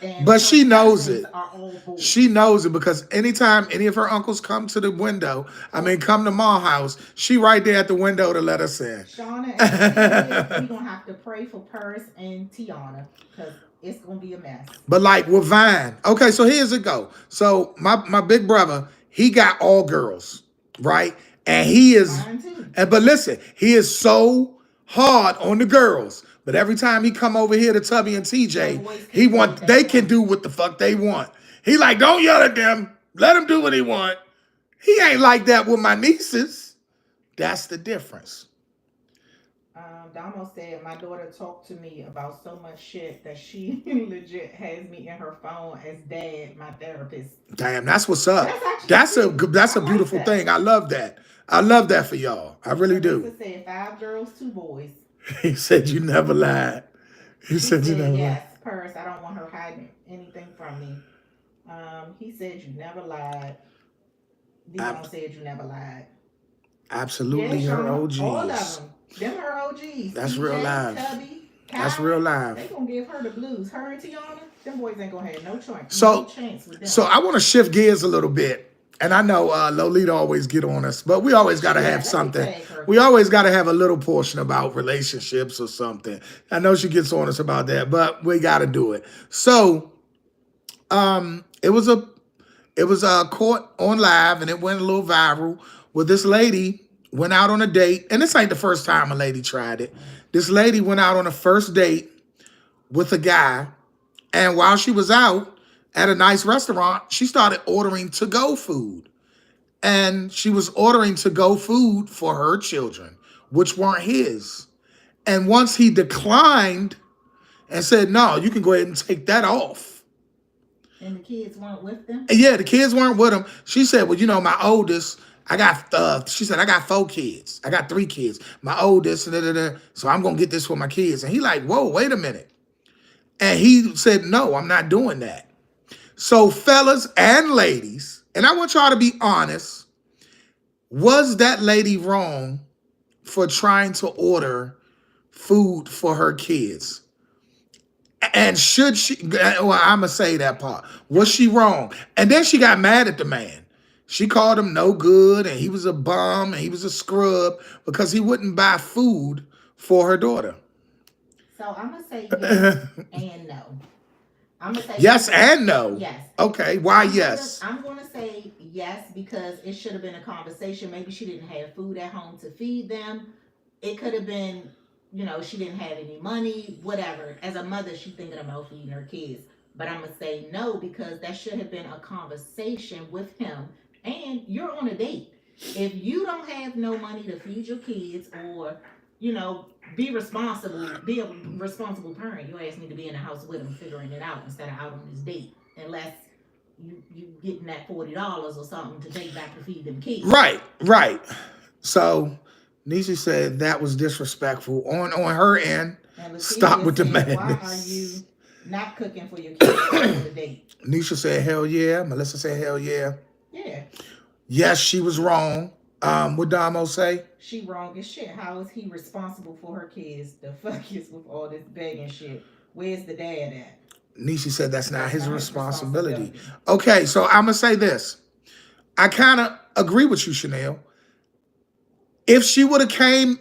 and But her she knows cousins it. are all She boys. knows it because anytime any of her uncles come to the window, Oh, come to my house, she right there at the window to let us in. Shauna and her kids, we gonna have to pray for Purse and Tiana because it's gonna be a mess. But like with Vine, okay, so here's it go. So my big brother, he got all girls, right? And he is, Mine too. and but listen, he is so hard on the girls. But every time he come over here to Tubby and The TJ, boys he can do what want they they can want. do what the fuck they want. He like, don't yell at them. Let them do what he want. He ain't like that with my nieces. That's the difference. Damo said my daughter talked to me about so much shit that she legit has me in her phone as dad, my therapist. Damn, that's what's up. That's actually sweet. That's a I like beautiful that. thing. I love that. I love that for y'all. I really do. Vanessa said 5 girls, 2 boys. He said you never lied. He He said you said never lied. yes, Purse. I don't want her hiding anything from me. He said you never lied. D-Bone Ab- said you never lied. Yeah, absolutely her Shauna, all of OGs. them. Them her OGs. That's real TJ, live. Tubby, That's real Kyron. They live. gonna give her the blues. Her and Tiana, them boys ain't gonna have no So chance with so them. I want to shift gears a little bit. And I know Lolita always get on us, but we always got She to yeah, have let me something. tag her We because always got to have a little portion about relationships or something. I know she gets on us about that, but we got to do it. So it was a court on live, and it went a little viral. Where this lady went out on a date, and this ain't the first time a lady tried it. This lady went out on a first date with a guy, and while she was out at a nice restaurant, she started ordering to go food, and she was ordering to go food for her children, which weren't his. And once he declined and said, "No, you can go ahead and take that off." and the kids weren't with them. And yeah, the kids weren't with him. She said, "Well, my oldest, I got." She said, "I got 4 kids. I got 3 kids. My oldest, da, da, da, so I'm gonna get this for my kids." And he like, "Whoa, wait a minute." And he said, "No, I'm not doing that." So, fellas and ladies, and I want y'all to be honest, was that lady wrong for trying to order food for her kids? And should she, well, I'm going to say that part. Was she wrong? And then she got mad at the man. She called him no good, and he was a bum, and he was a scrub because he wouldn't buy food for her daughter. So I'm gonna say yes and no. I'm gonna say Yes and no. yes. Okay, why yes? I'm gonna say yes because it should have been a conversation. Maybe she didn't have food at home to feed them. It could have been, she didn't have any money, whatever. As a mother, she's thinking about feeding her kids. But I'm gonna say no because that should have been a conversation with him. And you're on a date. If you don't have no money to feed your kids or, you know, be a responsible parent. You asked me to be in the house with him figuring it out instead of out on this date. Unless you getting that $40 or something to take back to feed them kids. Right, right. So Nisha said that was disrespectful on her end. And Stop Leticia with the said, why are madness. you not cooking for your kids on the date? Nisha said hell yeah. Melissa said hell yeah. Yeah. Yes, she was wrong. What Damo say? She wrong as shit. How is he responsible for her kids? The fuck is with all this begging shit? Where's the dad at? Nishi said that's not That's his not his responsibility. responsibility. Okay, so I'm gonna say this. I kind of agree with you, Chanel. If she would have came,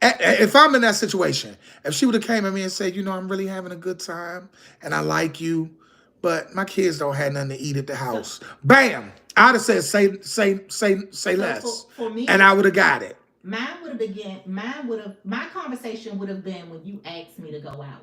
if I'm in that situation, if she would have came at me and said, I'm really having a good time and I like you, but my kids don't have nothing to eat at the So, house. Bam! I'd have said say so less, for and me, I would have got it. my conversation would have been when you asked me to go out.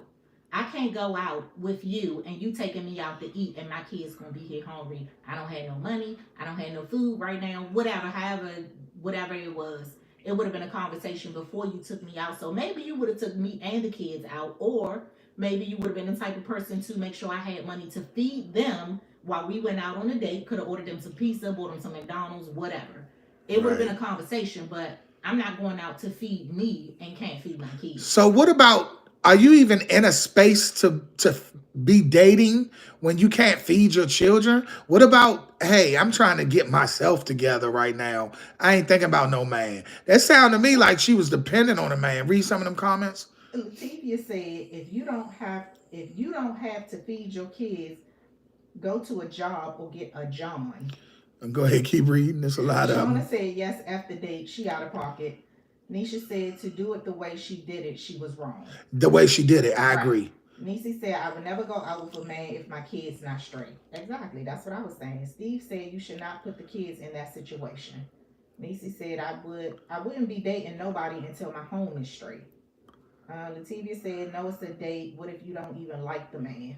I can't go out with you and you taking me out to eat and my kids gonna be here hungry. I don't have no money. I don't have no food right now. Whatever it was, it would have been a conversation before you took me out. So maybe you would have took me and the kids out, or Maybe you would have been the type of person to make sure I had money to feed them while we went out on a date. Could have ordered them some pizza, bought them some McDonald's, whatever. It would have been Right. a conversation, but I'm not going out to feed me and can't feed my kids. So what about, are you even in a space to be dating when you can't feed your children? What about, hey, I'm trying to get myself together right now. I ain't thinking about no man. That sounded to me like she was dependent on a man. Read some of them comments. Latifia said, if you don't have to feed your kids, go to a job or get a John. And go ahead, keep reading. There's a lot of Shauna them. said yes after date, she out of pocket. Nisha said to do it the way she did it, she was wrong. The way she did it, I Right. agree. Nisi said I would never go out with a man if my kid's not straight. Exactly, that's what I was saying. Steve said you should not put the kids in that situation. Nisi said I wouldn't be dating nobody until my home is straight. Lativia said no, it's a date. What if you don't even like the man?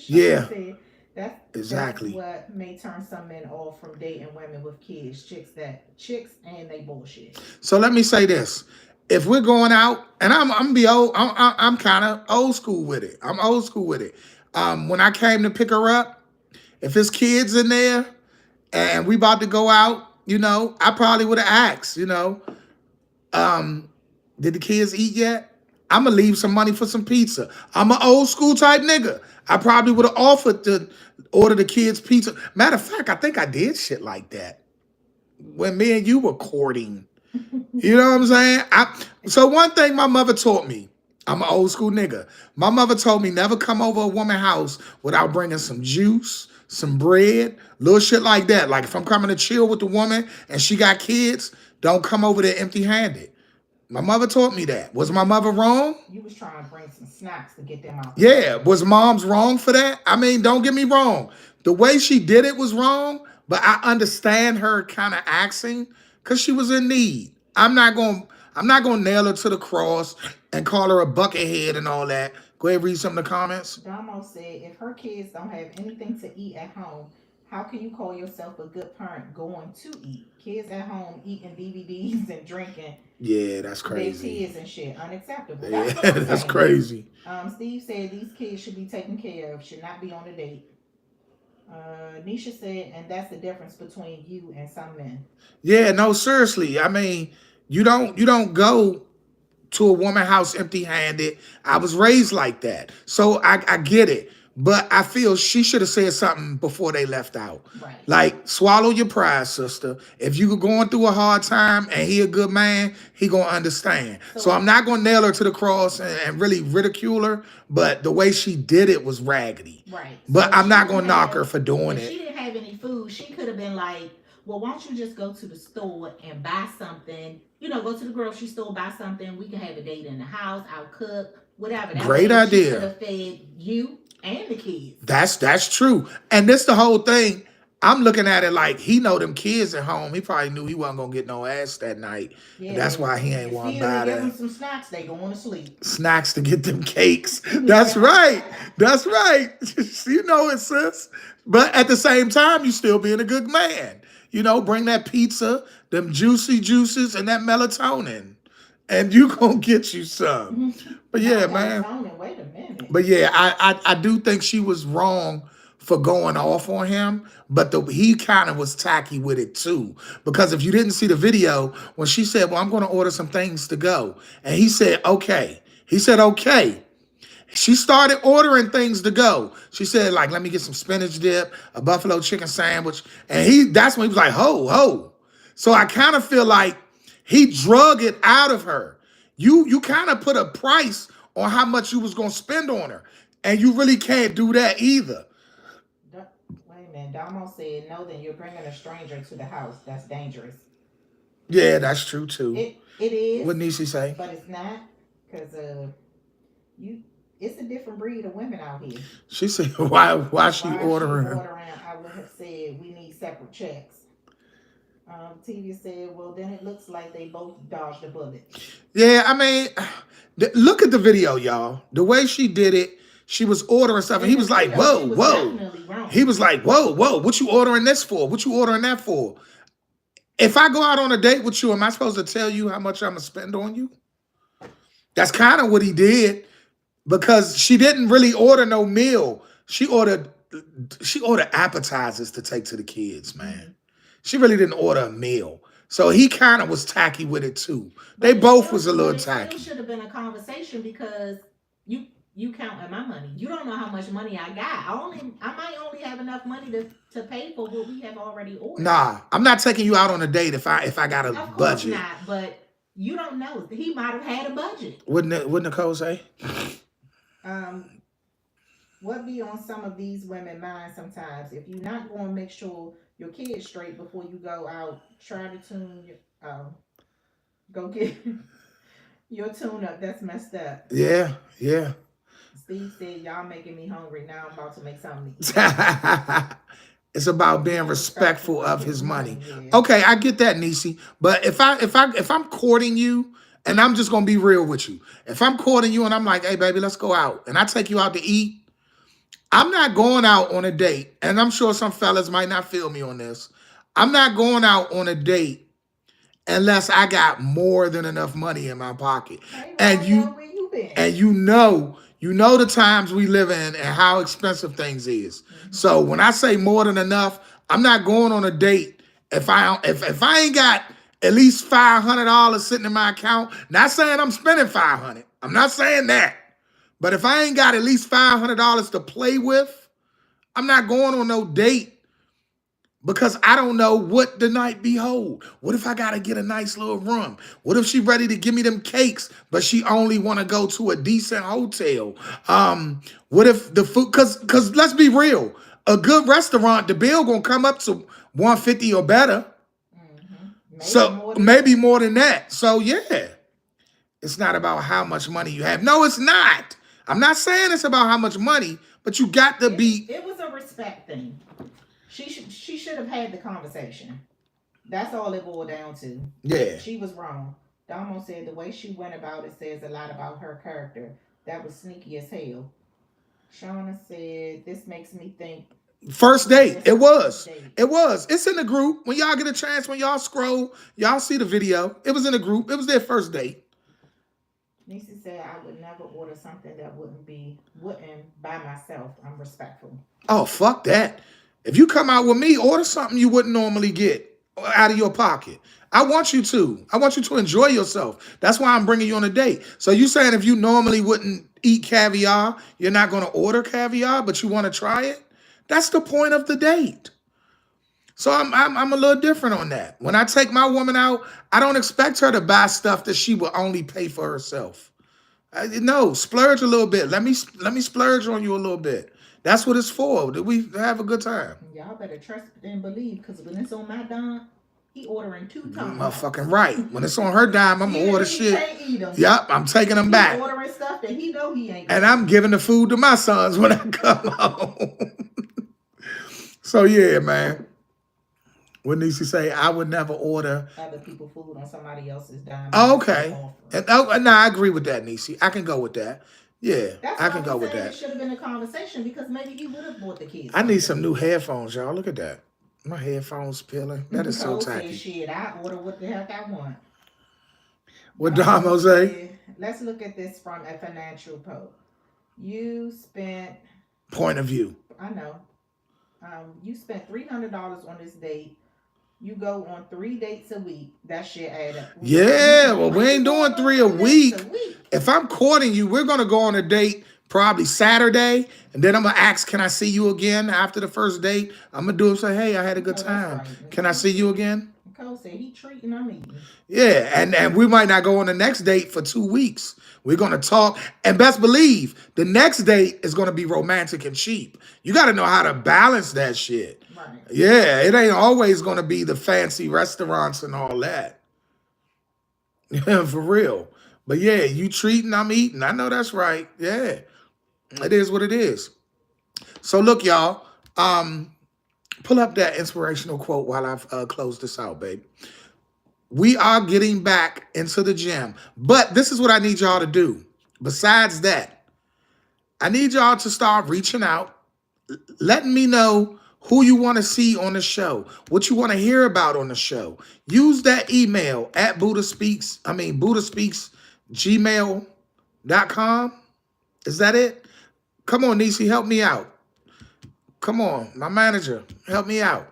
Yeah, Shauna said that's exactly. what may turn some men off from dating women with kids. Chicks and they bullshit. So let me say this: if we're going out, and I'm be old, I'm kind of old school with it. I'm old school with it. When I came to pick her up, if his kids in there and we about to go out, I probably would have asked, um, did the kids eat yet? I'm gonna leave some money for some pizza. I'm an old school type nigga. I probably would have offered to order the kids pizza. Matter of fact, I think I did shit like that when me and you were courting. You know what I'm saying? So one thing my mother taught me, I'm an old school nigga. My mother told me never come over a woman's house without bringing some juice, some bread, little shit like that. Like if I'm coming to chill with the woman and she got kids, don't come over there empty handed. My mother taught me that. Was my mother wrong? You was trying to bring some snacks to get them out the Yeah. way. Was mom's wrong for that? I mean, don't get me wrong. The way she did it was wrong, but I understand her kind of asking because she was in need. I'm not gonna nail her to the cross and call her a buckethead and all that. Go ahead, read some of the comments. Damo said, if her kids don't have anything to eat at home, how can you call yourself a good parent going to eat? Kids at home eating DVDs and drinking Yeah, that's their crazy. kids and shit. Unacceptable. Yeah, That's what I'm that's saying. crazy. Steve said these kids should be taken care of, should not be on a date. Nisha said, and that's the difference between you and some men. Yeah, no, seriously. I mean, you don't go to a woman house empty handed. I was raised like that. So I get it. But I feel she should have said something before they left out. Right. Like, swallow your pride, sister. If you going through a hard time and he a good man, he gonna understand. So I'm not gonna nail her to the cross and really ridicule her, but the way she did it was raggedy. Right. But So I'm she not didn't gonna knock have her for doing If she it. didn't have any food, she could have been like, well, why don't you just go to the store and buy something? Go to the grocery store, buy something. We can have a date in the house. I'll cook, whatever. That Great way she idea. could have fed you and the kids. That's true. And this the whole thing. I'm looking at it like he know them kids at home. He probably knew he wasn't gonna get no ass that night. Yeah, That's why he ain't you want to feed buy them and give them that some snacks, they going to sleep. snacks to get them cakes. That's right. That's right. You know it, sis. But at the same time, you still being a good man. Bring that pizza, them juicy juices, and that melatonin, and you gonna get you some. But yeah, man. Wait a minute. But yeah, I do think she was wrong for going off on him, but he kind of was tacky with it too. Because if you didn't see the video, when she said, well, I'm going to order some things to go, and he said, okay. He said, okay. She started ordering things to go. She said, like, let me get some spinach dip, a buffalo chicken sandwich. And that's when he was like, ho, ho. So I kind of feel like he drug it out of her. You kind of put a price on how much you was going to spend on her. And you really can't do that either. Wait a minute. Damo said, no, then you're bringing a stranger to the house. That's dangerous. Yeah, that's true too. It is. What Niecy say? But it's not, because it's a different breed of women out here. She said, why she ordering him? I would have said we need separate checks. TV said, well, then it looks like they both dodged a bullet. Yeah, I mean, look at the video, y'all. The way she did it, she was ordering stuff, and he was like, whoa, whoa. He was like, whoa, whoa, what you ordering this for? What you ordering that for? If I go out on a date with you, am I supposed to tell you how much I'm going to spend on you? That's kind of what he did. because she didn't really order no meal. She ordered appetizers to take to the kids, man. Mm-hmm. She really didn't order a meal. So he kind of was tacky with it too. They But both was a little it still tacky. should have been a conversation because you you counting my money. You don't know how much money I got. I might only have enough money to pay for what we have already ordered. Nah, I'm not taking you out on a date if I got a Of course budget. not, but you don't know. He might have had a budget. Wouldn't Nicole say? Um, what be on some of these women minds sometimes? If you're not going to make sure your kids straight before you go out, try to tune your, go get your tune up. That's messed up. Yeah, yeah. Steve said, "Y'all making me hungry. Now I'm about to make something to eat." It's about being Being respectful of his money. Yeah. Okay, I get that, Nisi. But if I'm courting you, and I'm just gonna be real with you, if I'm courting you and I'm like, hey baby, let's go out, and I take you out to eat, I'm not going out on a date, and I'm sure some fellas might not feel me on this. I'm not going out on a date unless I got more than enough money in my pocket. Hey, And Mario, where you been? and you know the times we live in and how expensive things is. Mm-hmm. So when I say more than enough, I'm not going on a date if I ain't got at least $500 sitting in my account. Not saying I'm spending 500. I'm not saying that. But if I ain't got at least $500 to play with, I'm not going on no date because I don't know what the night behold. What if I gotta get a nice little room? What if she ready to give me them cakes, but she only want to go to a decent hotel? What if the food? Cause let's be real, a good restaurant, the bill gonna come up to 150 or better. Mm-hmm. Maybe more than that. So yeah, it's not about how much money you have. No, it's not. I'm not saying it's about how much money, but you got to be. It was a respect thing. She should have had the conversation. That's all it boiled down to. Yeah. She was wrong. Damo said the way she went about it says a lot about her character. That was sneaky as hell. Shauna said this makes me think. First date. It was. Date. It was. It's in the group. When y'all get a chance, when y'all scroll, y'all see the video. It was in the group. It was their first date. Nisi said I would never order something that wouldn't by myself. I'm respectful. Oh, fuck that. If you come out with me, order something you wouldn't normally get out of your pocket. I want you to. I want you to enjoy yourself. That's why I'm bringing you on a date. So you saying if you normally wouldn't eat caviar, you're not going to order caviar, but you want to try it? That's the point of the date. So I'm a little different on that. When I take my woman out, I don't expect her to buy stuff that she will only pay for herself. No, splurge a little bit. Let me splurge on you a little bit. That's what it's for. That we have a good time. Y'all better trust and believe, because when it's on my dime, he ordering 2 times. Motherfucking right. When it's on her dime, I'm gonna order shit. Can't eat them. Yep, I'm taking them back. Ordering stuff that he know he ain't. And I'm giving the food to my sons when I come home. So yeah, man. What Nisi say? I would never order other people food on somebody else's dime. Oh, okay. And I agree with that, Nisi. I can go with that. Yeah, That's I can go with that. It should have been a conversation because maybe he would have bought the kids. I need some new headphones, y'all. Look at that. My headphones peeling. That is so tacky. Shit, I order what the heck I want. What Damo say? Let's look at this from a financial post. You spent. Point of view. I know. You spent $300 on this date. You go on 3 dates a week. That shit add up. Yeah, well, we ain't doing 3 a week. If I'm courting you, we're gonna go on a date probably Saturday, and then I'm gonna ask, can I see you again after the first date? I'm gonna do it, say, hey, I had a good time. Right. Can I see you again? Cole said he treating I'm eating. Yeah, and we might not go on the next date for 2 weeks. We're gonna talk, and best believe the next date is gonna be romantic and cheap. You gotta know how to balance that shit. Right. Yeah, it ain't always gonna be the fancy restaurants and all that. Yeah, for real. But yeah, you treating, I'm eating. I know that's right. Yeah, it is what it is. So look, y'all, pull up that inspirational quote while I've closed this out, babe. We are getting back into the gym, but this is what I need y'all to do. Besides that, I need y'all to start reaching out, letting me know who you want to see on the show, what you want to hear about on the show. Use that email at Bhudda Speaks gmail.com. Is that it? Come on, Nisi, help me out. Come on, my manager, help me out.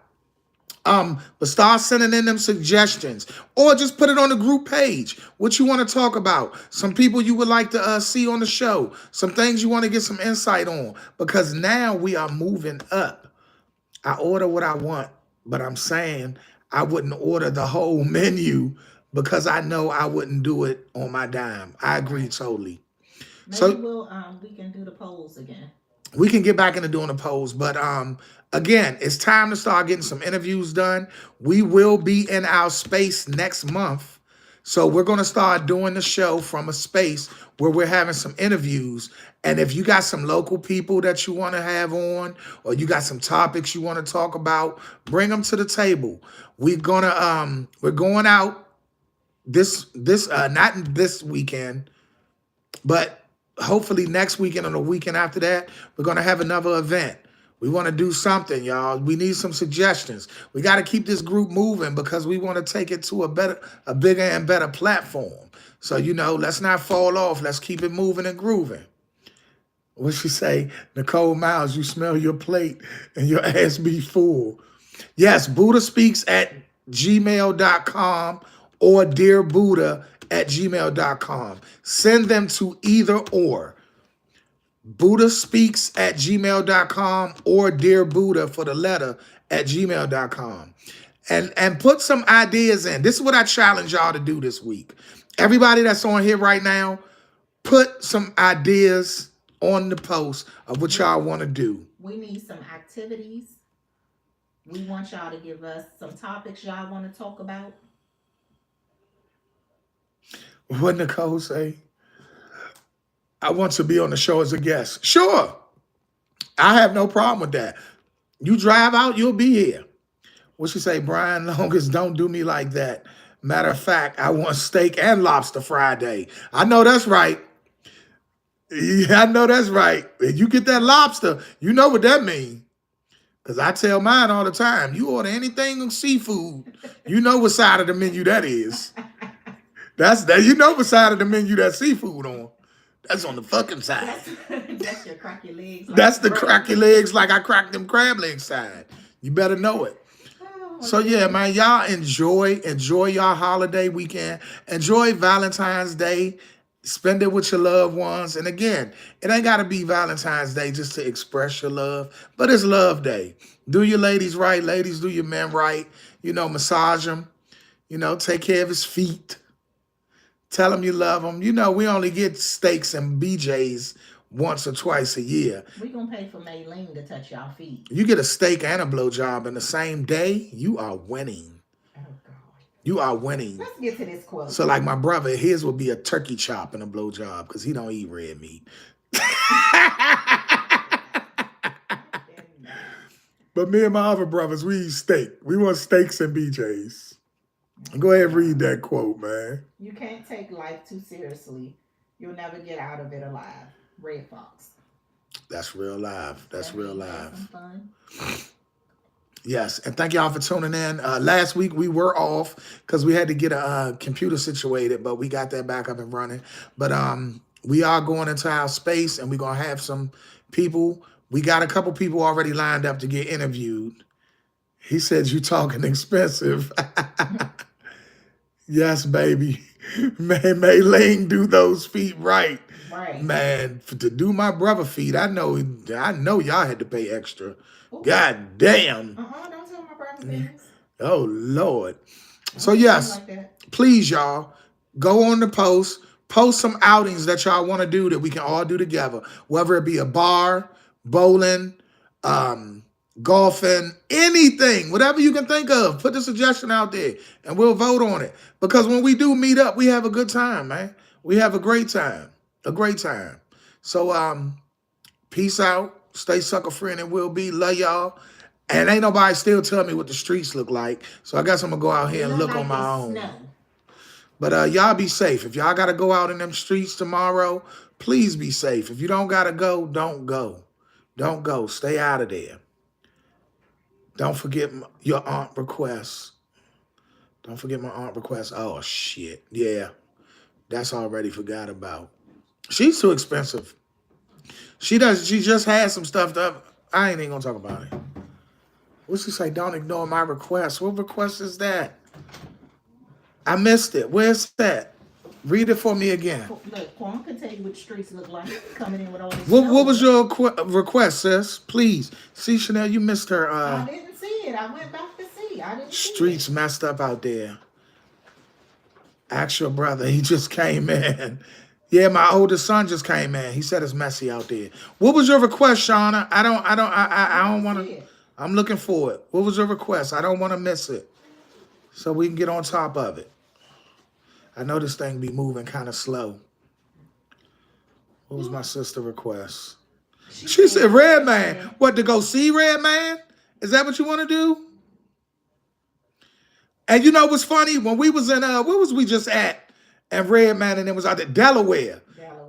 But start sending in them suggestions, or just put it on the group page. What you want to talk about? Some people you would like to see on the show. Some things you want to get some insight on. Because now we are moving up. I order what I want, but I'm saying I wouldn't order the whole menu because I know I wouldn't do it on my dime. I agree Right. totally. Maybe So we can do the polls again. we can get back into doing the polls, but again, it's time to start getting some interviews done. We will be in our space next month. So we're going to start doing the show from a space where we're having some interviews. And if you got some local people that you want to have on, or you got some topics you want to talk about, bring them to the table. We're going out this not this weekend, but hopefully next weekend or the weekend after that, we're going to have another event. We want to do something, y'all. We need some suggestions. We got to keep this group moving because we want to take it to a bigger and better platform. So, let's not fall off. Let's keep it moving and grooving. What she say? Nicole Miles, you smell your plate and your ass be full. Yes, Buddha Speaks at gmail.com or Dear Buddha at gmail.com. Send them to either or. Buddha Speaks at gmail.com or Dear Buddha for the letter at gmail.com. And put some ideas in. This is what I challenge y'all to do this week. Everybody that's on here right now, put some ideas on the post of what We y'all want to do. we need some activities. We want y'all to give us some topics y'all want to talk about. What Nicole say? I want to be on the show as a guest. Sure. I have no problem with that. You drive out, you'll be here. What she say, Brian Longest, don't do me like that. Matter of fact, I want steak and lobster Friday. I know that's right. Yeah, I know that's right. If you get that lobster, you know what that means. Because I tell mine all the time, you order anything on seafood, you know what side of the menu that is. That's that. You know what side of the menu that seafood on. That's on the fucking side. That's your crack your legs like That's a the crab. crack your legs like I cracked them crab legs side. You better know it. Oh my So yeah, goodness. man, y'all enjoy your holiday weekend. Enjoy Valentine's Day. Spend it with your loved ones. And again, it ain't gotta be Valentine's Day just to express your love, but it's love day. Do your ladies right, ladies, do your men right. Massage them. Take care of his feet. Tell him you love him. We only get steaks and BJ's once or twice a year. We gonna pay for Maylene to touch y'all feet. You get a steak and a blowjob in the same day, you are winning. Oh God. You are winning. Let's get to this quote. So, like my brother, his will be a turkey chop and a blowjob because he don't eat red meat. But me and my other brothers, we eat steak. We want steaks and BJ's. Go ahead and read that quote, man. You can't take life too seriously. You'll never get out of it alive. Red Fox. That's real live. That's That real means have live. some fun. Yes, and thank y'all for tuning in. Last week we were off because we had to get a computer situated, but we got that back up and running. But we are going into our space, and we're gonna have some people. We got a couple people already lined up to get interviewed. He said you talking expensive. Yes, baby. Man, Maylene do those feet right. Right. Man, to do my brother feet, I know y'all had to pay extra. Ooh. God damn. Don't tell my brother things. Oh Lord. So Don't do yes, like that. please y'all go on the post some outings that y'all want to do that we can all do together, whether it be a bar, bowling, golfing, anything, whatever you can think of. Put the suggestion out there and we'll vote on it. Because when we do meet up, we have a good time, man. We have a great time. A great time. So peace out. Stay sucker free and it will be. Love y'all. And ain't nobody still tell me what the streets look like. So I guess I'm gonna go out here It and look look on like my it's own. snow. But y'all be safe. If y'all gotta go out in them streets tomorrow, please be safe. If you don't gotta go, don't go. Don't go. Stay out of there. Don't forget your aunt request. Don't forget my aunt request. Oh shit. Yeah. That's already forgot about. She's too expensive. She does. She just had some stuff up. I ain't even gonna talk about it. What's she say? Don't ignore my request. What request is that? I missed it. Where's that? Read it for me again. Look, Quan can tell you what the streets look like coming in with all this What snow. What was your request, sis? Please. See, Chanel, you missed her. I didn't see it. I went back to see. I didn't see Streets messed up out there. Ask your brother. He just came in. Yeah, my oldest son just came in. He said it's messy out there. What was your request, Shauna? I don't want to. I'm looking for it. What was your request? I don't want to miss it, so we can get on top of it. I know this thing be moving kind of slow. What was my sister request? She said, Red Man. What, to go see Red Man? Is that what you want to do? And you know what's funny? When we was in, where was we just at? And Red Man and it was out there, Delaware.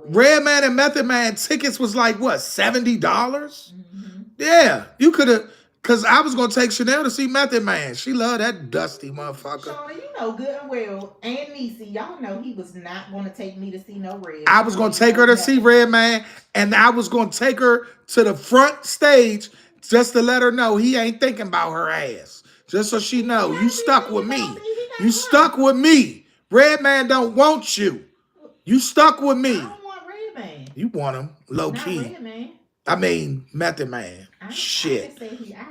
Red Man and Method Man tickets was like, what, $70? Mm-hmm. Yeah, you could have, because I was going to take Chanel to see Method Man. She loved that dusty motherfucker. Shauna, you know good and well, and Niecy, y'all know he was not going to take me to see no Red. I was going to take her to see Red Man, and I was going to take her to the front stage just to let her know he ain't thinking about her ass. Just so she know, you stuck with me. You stuck with me. Red Man don't want you. You stuck with me. I don't want Red Man. You want him, low Not key. Red Man. I mean, Method Man. Shit.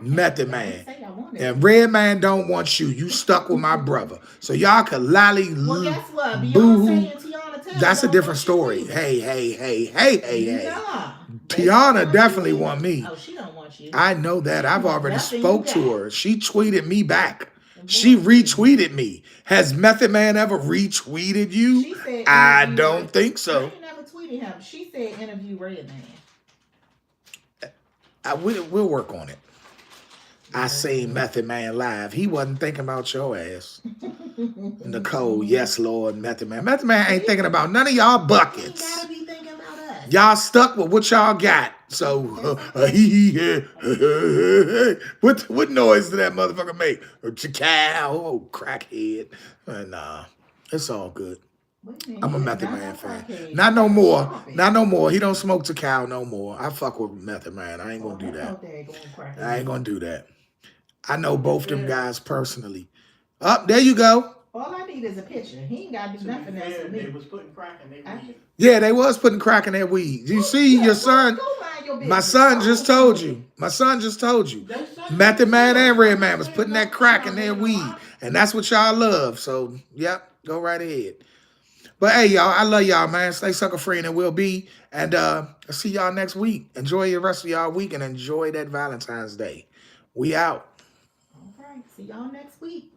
Method Man. And And Red Man don't want you. You stuck with my brother. So y'all can lolly well, guess what? boo. Beyonce and Tiana Taylor. That's a different story. Hey. Nah, Tiana definitely want me. Oh, she don't want you. I know that. I've already Nothing spoke you to got. her. She tweeted me back. She retweeted me. Has Method Man ever retweeted you? She said I interview don't Red- think I so. ain't never tweeted him. She said interview Red Man. We'll work on it. I seen Method Man live. He wasn't thinking about your ass. Nicole, yes, Lord, Method Man. Method Man ain't thinking about none of y'all He buckets. gotta be thinking about us. Y'all stuck with what y'all got. So, what noise did that motherfucker make? Cow, oh, crackhead. Nah, it's all good. I'm a Method Man fan. Not no more. Not no more. He don't smoke to cow no more. I fuck with Method Man. I ain't gonna do that. I ain't gonna do that. I know both them guys personally. Up there you go. All I need is a picture. He ain't gotta do nothing else with They me. was putting crack in their weed. Yeah, they was putting crack in their weed. You see, your son. My son just told you. My son just told you. Method Man and Red Man was putting that crack in their weed. And that's what y'all love. So, yep, go right ahead. But hey, y'all, I love y'all, man. Stay sucker free and it will be. And I'll see y'all next week. Enjoy the rest of y'all week and enjoy that Valentine's Day. We out. All right. See y'all next week.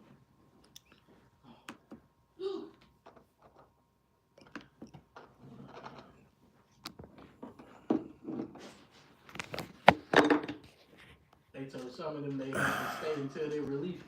They told some of them they had to stay until they released.